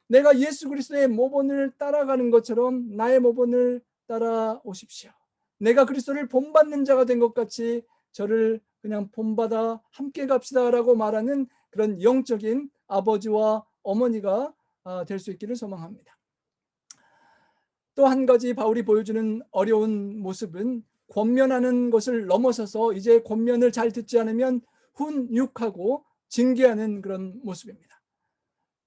내가 예수 그리스도의 모본을 따라가는 것처럼 나의 모본을 따라오십시오. 내가 그리스도를 본받는 자가 된 것 같이 저를 그냥 본받아 함께 갑시다라고 말하는 그런 영적인 아버지와 어머니가 될 수 있기를 소망합니다. 또 한 가지 바울이 보여주는 어려운 모습은 권면하는 것을 넘어서서 이제 권면을 잘 듣지 않으면 훈육하고 징계하는 그런 모습입니다.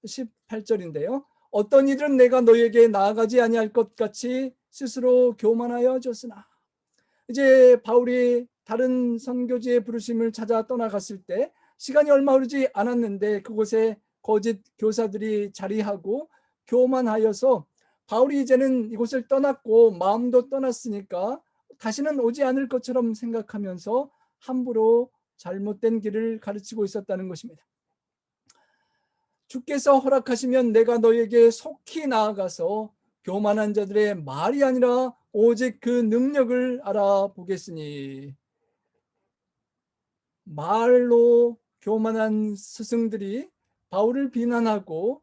18절인데요. 어떤 이들은 내가 너에게 나아가지 아니할 것 같이 스스로 교만하여 졌으나. 이제 바울이 다른 선교지의 부르심을 찾아 떠나갔을 때 시간이 얼마 흐르지 않았는데 그곳에 거짓 교사들이 자리하고 교만하여서 바울이 이제는 이곳을 떠났고 마음도 떠났으니까 다시는 오지 않을 것처럼 생각하면서 함부로 잘못된 길을 가르치고 있었다는 것입니다. 주께서 허락하시면 내가 너에게 속히 나아가서 교만한 자들의 말이 아니라 오직 그 능력을 알아보겠으니. 말로 교만한 스승들이 바울을 비난하고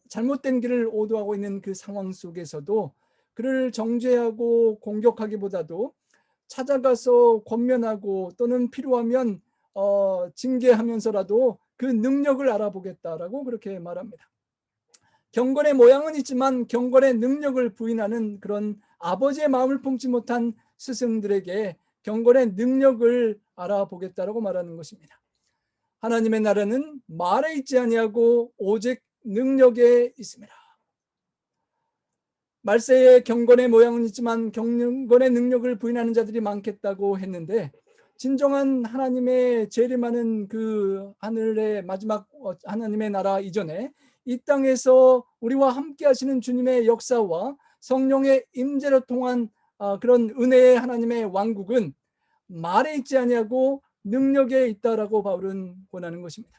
잘못된 길을 오도하고 있는 그 상황 속에서도 그를 정죄하고 공격하기보다도 찾아가서 권면하고 또는 필요하면 징계하면서라도 그 능력을 알아보겠다라고 그렇게 말합니다. 경건의 모양은 있지만 경건의 능력을 부인하는 그런 아버지의 마음을 품지 못한 스승들에게 경건의 능력을 알아보겠다라고 말하는 것입니다. 하나님의 나라는 말에 있지 아니하고 오직 능력에 있습니다. 말세에 경건의 모양은 있지만 경건의 능력을 부인하는 자들이 많겠다고 했는데, 진정한 하나님의 재림하는 그 하늘의 마지막 하나님의 나라 이전에 이 땅에서 우리와 함께 하시는 주님의 역사와 성령의 임재를 통한 그런 은혜의 하나님의 왕국은 말에 있지 아니하고 능력에 있다라고 바울은 권하는 것입니다.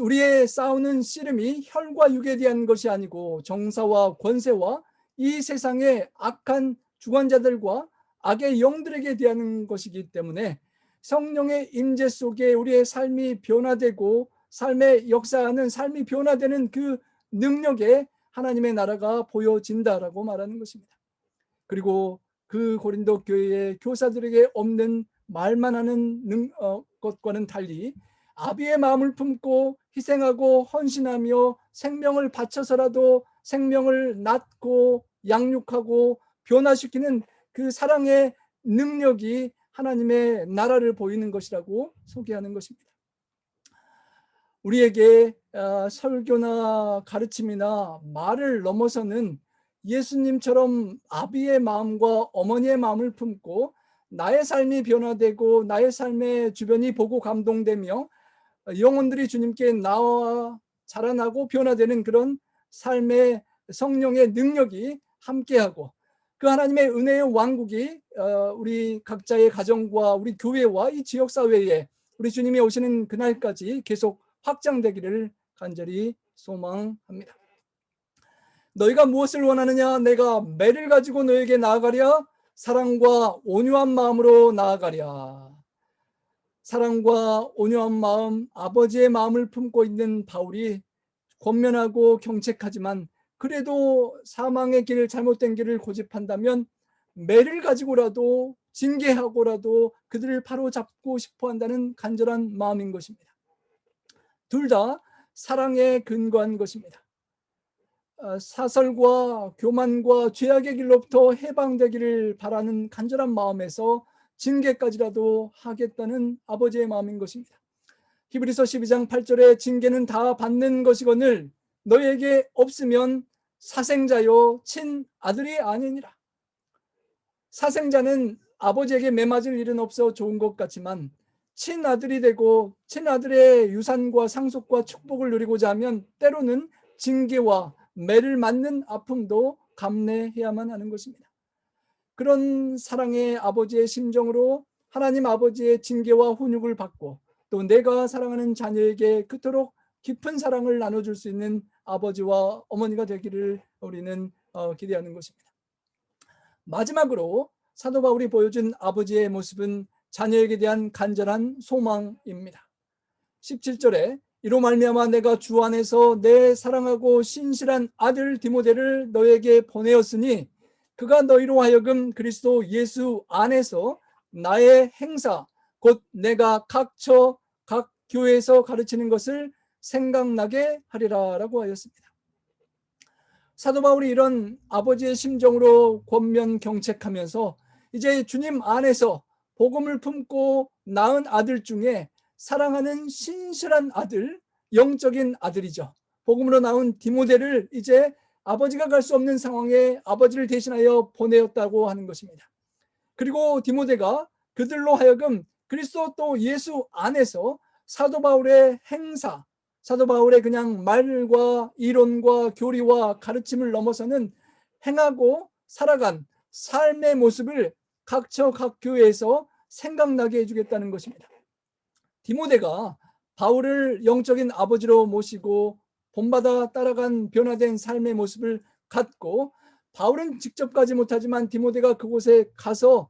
우리의 싸우는 씨름이 혈과 육에 대한 것이 아니고 정사와 권세와 이 세상의 악한 주관자들과 악의 영들에게 대한 것이기 때문에 성령의 임재 속에 우리의 삶이 변화되고 삶의 역사하는 삶이 변화되는 그 능력에 하나님의 나라가 보여진다라고 말하는 것입니다. 그리고 그 고린도 교회의 교사들에게 없는 말만 하는 것과는 달리 아비의 마음을 품고 희생하고 헌신하며 생명을 바쳐서라도 생명을 낳고 양육하고 변화시키는 그 사랑의 능력이 하나님의 나라를 보이는 것이라고 소개하는 것입니다. 우리에게 설교나 가르침이나 말을 넘어서는 예수님처럼 아비의 마음과 어머니의 마음을 품고 나의 삶이 변화되고 나의 삶의 주변이 보고 감동되며 영혼들이 주님께 나와 자라나고 변화되는 그런 삶의 성령의 능력이 함께하고 그 하나님의 은혜의 왕국이 우리 각자의 가정과 우리 교회와 이 지역사회에 우리 주님이 오시는 그날까지 계속 확장되기를 간절히 소망합니다. 너희가 무엇을 원하느냐? 내가 매를 가지고 너에게 나아가랴? 사랑과 온유한 마음으로 나아가랴. 사랑과 온유한 마음, 아버지의 마음을 품고 있는 바울이 권면하고 경책하지만 그래도 사망의 길, 잘못된 길을 고집한다면 매를 가지고라도 징계하고라도 그들을 바로잡고 싶어 한다는 간절한 마음인 것입니다. 둘 다 사랑에 근거한 것입니다. 사설과 교만과 죄악의 길로부터 해방되기를 바라는 간절한 마음에서 징계까지라도 하겠다는 아버지의 마음인 것입니다. 히브리서 12장 8절에 징계는 다 받는 것이거늘 너에게 없으면 사생자요 친아들이 아니니라. 사생자는 아버지에게 매맞을 일은 없어 좋은 것 같지만 친아들이 되고 친아들의 유산과 상속과 축복을 누리고자 하면 때로는 징계와 매를 맞는 아픔도 감내해야만 하는 것입니다. 그런 사랑의 아버지의 심정으로 하나님 아버지의 징계와 훈육을 받고 또 내가 사랑하는 자녀에게 그토록 깊은 사랑을 나눠줄 수 있는 아버지와 어머니가 되기를 우리는 기대하는 것입니다. 마지막으로 사도 바울이 보여준 아버지의 모습은 자녀에게 대한 간절한 소망입니다. 17절에 이로 말미암아 내가 주 안에서 내 사랑하고 신실한 아들 디모데를 너에게 보내었으니 그가 너희로 하여금 그리스도 예수 안에서 나의 행사 곧 내가 각처 각 교회에서 가르치는 것을 생각나게 하리라 라고 하였습니다. 사도 바울이 이런 아버지의 심정으로 권면 경책하면서 이제 주님 안에서 복음을 품고 낳은 아들 중에 사랑하는 신실한 아들, 영적인 아들이죠. 복음으로 낳은 디모데를 이제 아버지가 갈 수 없는 상황에 아버지를 대신하여 보내었다고 하는 것입니다. 그리고 디모데가 그들로 하여금 그리스도 또 예수 안에서 사도 바울의 행사, 사도 바울의 그냥 말과 이론과 교리와 가르침을 넘어서는 행하고 살아간 삶의 모습을 각처 각 교회에서 생각나게 해주겠다는 것입니다. 디모데가 바울을 영적인 아버지로 모시고 본받아 따라간 변화된 삶의 모습을 갖고 바울은 직접 가지 못하지만 디모데가 그곳에 가서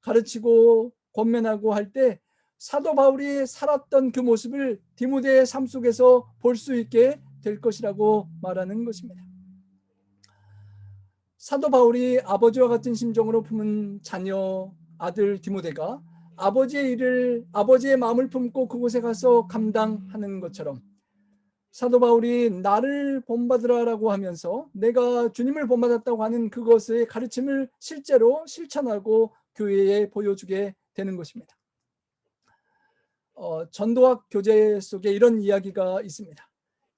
가르치고 권면하고 할 때 사도 바울이 살았던 그 모습을 디모데의 삶 속에서 볼 수 있게 될 것이라고 말하는 것입니다. 사도 바울이 아버지와 같은 심정으로 품은 자녀 아들 디모데가 아버지의 일을 아버지의 마음을 품고 그곳에 가서 감당하는 것처럼 사도 바울이 나를 본받으라라고 하면서 내가 주님을 본받았다고 하는 그것의 가르침을 실제로 실천하고 교회에 보여주게 되는 것입니다. 전도학 교재 속에 이런 이야기가 있습니다.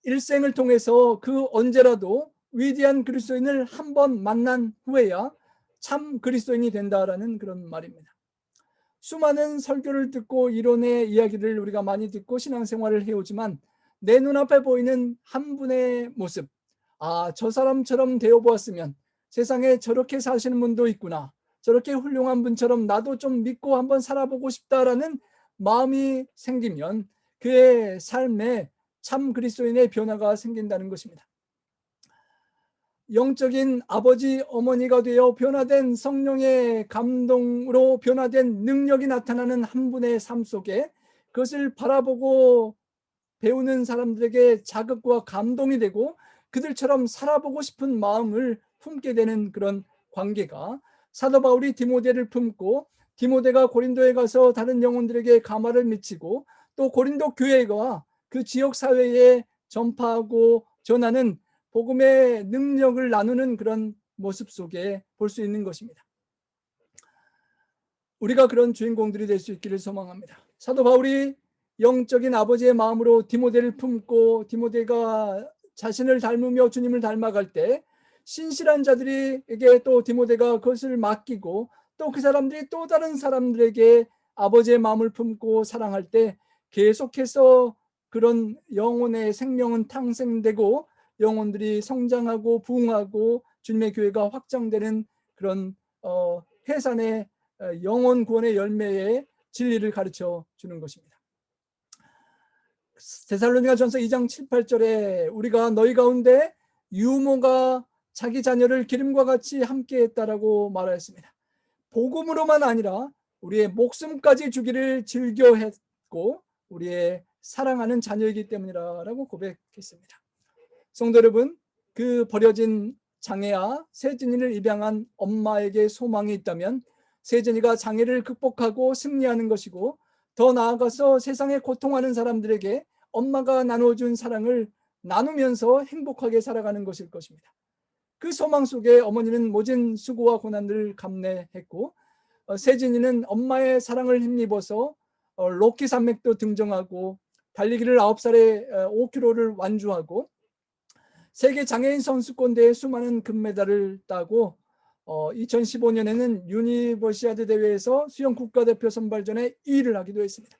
일생을 통해서 그 언제라도 위대한 그리스도인을 한 번 만난 후에야 참 그리스도인이 된다라는 그런 말입니다. 수많은 설교를 듣고 이론의 이야기를 우리가 많이 듣고 신앙생활을 해오지만 내 눈앞에 보이는 한 분의 모습, 저 사람처럼 되어보았으면 세상에 저렇게 사시는 분도 있구나, 저렇게 훌륭한 분처럼 나도 좀 믿고 한번 살아보고 싶다라는 마음이 생기면 그의 삶에 참 그리스도인의 변화가 생긴다는 것입니다. 영적인 아버지, 어머니가 되어 변화된 성령의 감동으로 변화된 능력이 나타나는 한 분의 삶 속에 그것을 바라보고 배우는 사람들에게 자극과 감동이 되고 그들처럼 살아보고 싶은 마음을 품게 되는 그런 관계가 사도 바울이 디모데를 품고 디모데가 고린도에 가서 다른 영혼들에게 감화를 미치고 또 고린도 교회가 그 지역 사회에 전파하고 전하는 복음의 능력을 나누는 그런 모습 속에 볼 수 있는 것입니다. 우리가 그런 주인공들이 될 수 있기를 소망합니다. 사도 바울이 영적인 아버지의 마음으로 디모데를 품고 디모데가 자신을 닮으며 주님을 닮아갈 때 신실한 자들에게 또 디모데가 그것을 맡기고 또 그 사람들이 또 다른 사람들에게 아버지의 마음을 품고 사랑할 때 계속해서 그런 영혼의 생명은 탕생되고 영혼들이 성장하고 부흥하고 주님의 교회가 확장되는 그런 해산의 영혼 구원의 열매의 진리를 가르쳐 주는 것입니다. 데살로니가전서 2장 7, 8절에 우리가 너희 가운데 유모가 자기 자녀를 기름과 같이 함께했다라고 말하였습니다. 복음으로만 아니라 우리의 목숨까지 주기를 즐겨했고 우리의 사랑하는 자녀이기 때문이라고 고백했습니다. 성도 여러분, 그 버려진 장애아 세진이를 입양한 엄마에게 소망이 있다면 세진이가 장애를 극복하고 승리하는 것이고 더 나아가서 세상에 고통하는 사람들에게 엄마가 나눠준 사랑을 나누면서 행복하게 살아가는 것일 것입니다. 그 소망 속에 어머니는 모진 수고와 고난을 감내했고 세진이는 엄마의 사랑을 힘입어서 로키 산맥도 등정하고 달리기를 9살에 5km를 완주하고 세계 장애인 선수권 대회 수많은 금메달을 따고 2015년에는 유니버시아드 대회에서 수영 국가대표 선발전에 2위를 하기도 했습니다.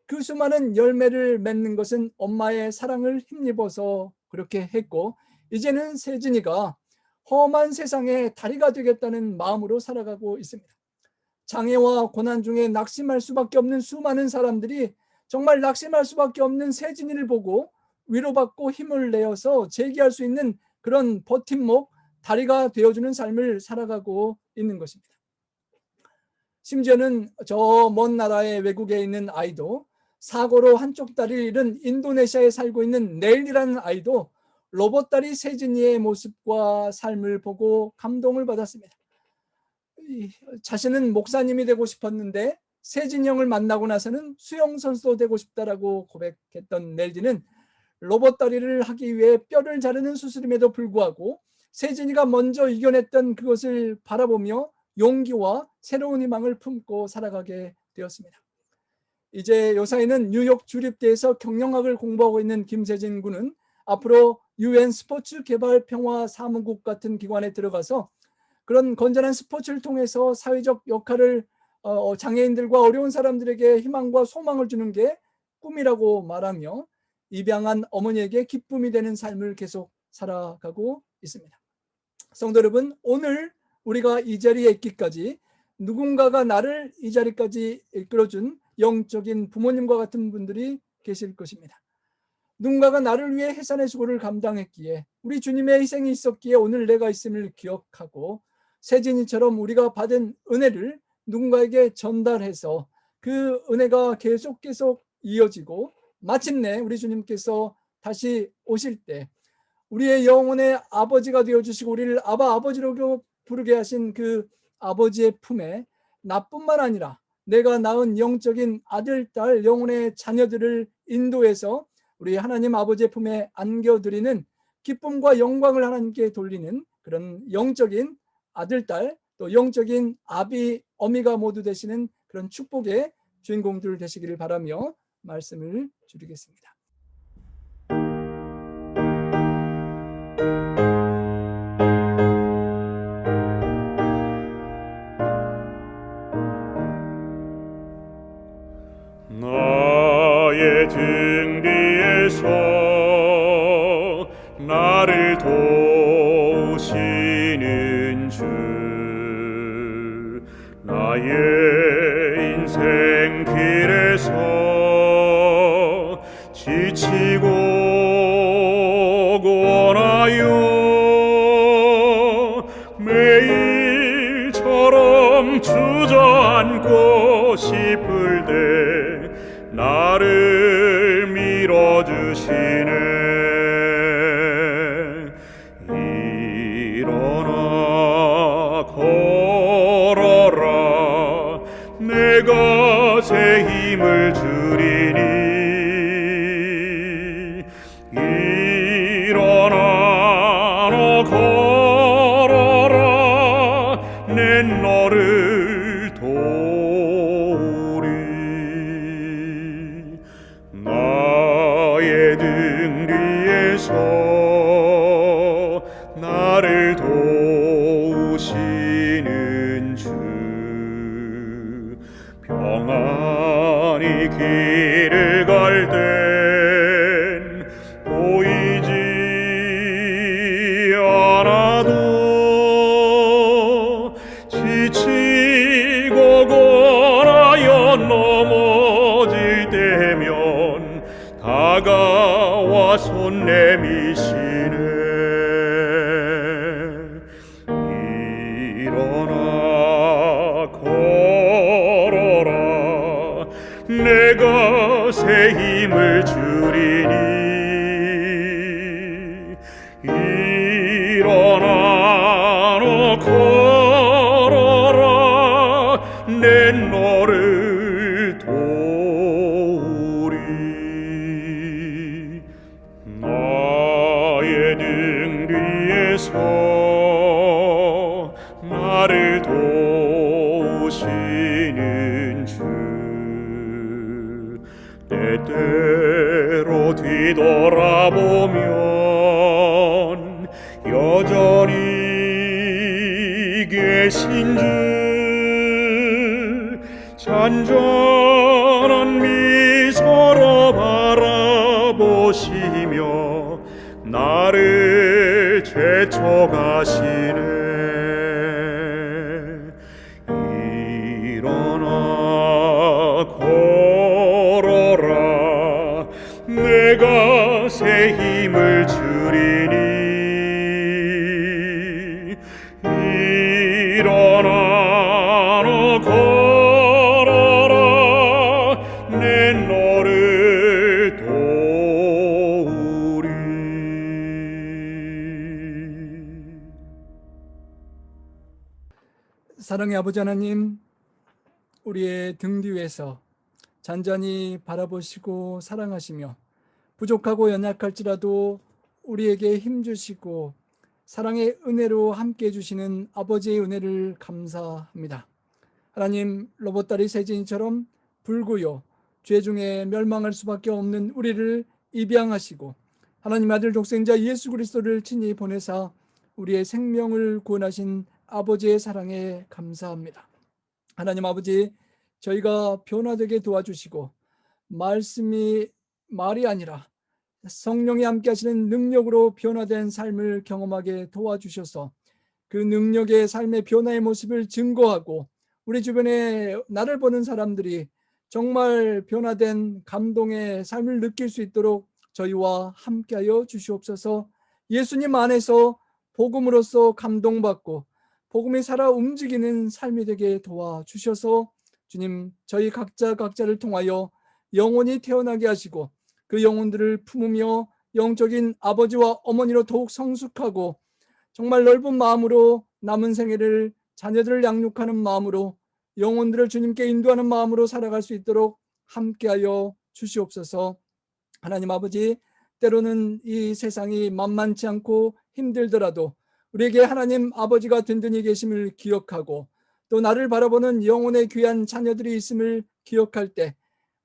그 수많은 열매를 맺는 것은 엄마의 사랑을 힘입어서 그렇게 했고 이제는 세진이가 험한 세상의 다리가 되겠다는 마음으로 살아가고 있습니다. 장애와 고난 중에 낙심할 수밖에 없는 수많은 사람들이 정말 낙심할 수밖에 없는 세진이를 보고 위로받고 힘을 내어서 재기할 수 있는 그런 버팀목, 다리가 되어주는 삶을 살아가고 있는 것입니다. 심지어는 저 먼 나라의 외국에 있는 아이도 사고로 한쪽 다리를 잃은 인도네시아에 살고 있는 넬이라는 아이도 로봇다리 세진이의 모습과 삶을 보고 감동을 받았습니다. 자신은 목사님이 되고 싶었는데 세진이 형을 만나고 나서는 수영선수도 되고 싶다라고 고백했던 넬지는 로봇다리를 하기 위해 뼈를 자르는 수술임에도 불구하고 세진이가 먼저 이겨냈던 그것을 바라보며 용기와 새로운 희망을 품고 살아가게 되었습니다. 이제 요사이는 뉴욕 주립대에서 경영학을 공부하고 있는 김세진 군은 앞으로 UN 스포츠 개발 평화 사무국 같은 기관에 들어가서 그런 건전한 스포츠를 통해서 사회적 역할을 장애인들과 어려운 사람들에게 희망과 소망을 주는 게 꿈이라고 말하며 입양한 어머니에게 기쁨이 되는 삶을 계속 살아가고 있습니다. 성도 여러분, 오늘 우리가 이 자리에 있기까지 누군가가 나를 이 자리까지 이끌어준 영적인 부모님과 같은 분들이 계실 것입니다. 누군가가 나를 위해 해산의 수고를 감당했기에 우리 주님의 희생이 있었기에 오늘 내가 있음을 기억하고 세진이처럼 우리가 받은 은혜를 누군가에게 전달해서 그 은혜가 계속 이어지고 마침내 우리 주님께서 다시 오실 때 우리의 영혼의 아버지가 되어주시고 우리를 아바 아버지로 부르게 하신 그 아버지의 품에 나뿐만 아니라 내가 낳은 영적인 아들, 딸, 영혼의 자녀들을 인도해서 우리 하나님 아버지의 품에 안겨드리는 기쁨과 영광을 하나님께 돌리는 그런 영적인 아들, 딸, 또 영적인 아비, 어미가 모두 되시는 그런 축복의 주인공들 되시기를 바라며 말씀을 드리겠습니다.
나의 등 뒤에서 나를 도우시는 주, 나의 인생 길에서 지치고 고나요 매일처럼 주저앉고 싶을 때 나를 밀어주시네. 일어나 걸어라, 내가 새 힘을 주리니. 일어나 너 걸어라, 내 너를 도우리. 나의 등 뒤에서 나를 도우시는 주, 평안히 길을 갈 땐 보이지 않아도 지치고 고나여 넘어질 때면 다가와 손 내미시네. 일어나 걸어라, 내가 새 힘을 주리니. 일어나 너 걸어라, 내 너를 도우리. 나의 등 뒤에서 나를 도우시는 주, 때때로 뒤돌아보면 여전히 계신 주, 잔잔한 미소로 바라보시며 나를 제쳐가시네. 일어나 걸어라, 내가 새 힘을 주리니. 일어나 너 걸어라, 내 너를 도우리.
사랑의 아버지 하나님, 우리의 등 뒤에서 잔잔히 바라보시고 사랑하시며 부족하고 연약할지라도 우리에게 힘주시고 사랑의 은혜로 함께해 주시는 아버지의 은혜를 감사합니다. 하나님, 로봇다리 세진이처럼 불구요 죄 중에 멸망할 수밖에 없는 우리를 입양하시고 하나님 아들 독생자 예수 그리스도를 친히 보내사 우리의 생명을 구원하신 아버지의 사랑에 감사합니다. 하나님 아버지, 저희가 변화되게 도와주시고 말씀이 말이 아니라 성령이 함께 하시는 능력으로 변화된 삶을 경험하게 도와주셔서 그 능력의 삶의 변화의 모습을 증거하고 우리 주변에 나를 보는 사람들이 정말 변화된 감동의 삶을 느낄 수 있도록 저희와 함께하여 주시옵소서. 예수님 안에서 복음으로써 감동받고 복음이 살아 움직이는 삶이 되게 도와주셔서 주님, 저희 각자를 통하여 영혼이 태어나게 하시고 그 영혼들을 품으며 영적인 아버지와 어머니로 더욱 성숙하고 정말 넓은 마음으로 남은 생애를 자녀들을 양육하는 마음으로 영혼들을 주님께 인도하는 마음으로 살아갈 수 있도록 함께하여 주시옵소서. 하나님 아버지, 때로는 이 세상이 만만치 않고 힘들더라도 우리에게 하나님 아버지가 든든히 계심을 기억하고 또 나를 바라보는 영혼의 귀한 자녀들이 있음을 기억할 때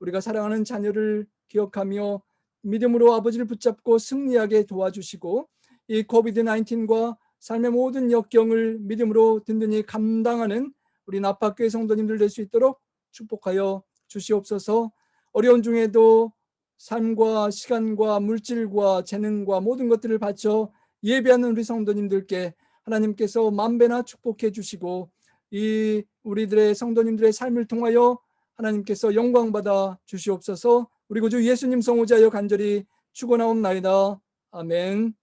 우리가 사랑하는 자녀를 기억하며 믿음으로 아버지를 붙잡고 승리하게 도와주시고 이 코비드-19과 삶의 모든 역경을 믿음으로 든든히 감당하는 우리 나파교회 성도님들 될 수 있도록 축복하여 주시옵소서. 어려운 중에도 삶과 시간과 물질과 재능과 모든 것들을 바쳐 예배하는 우리 성도님들께 하나님께서 만배나 축복해 주시고 이 우리들의 성도님들의 삶을 통하여 하나님께서 영광받아 주시옵소서. 우리 구주 예수님 성호자여 간절히 축원하옵나이다. 아멘.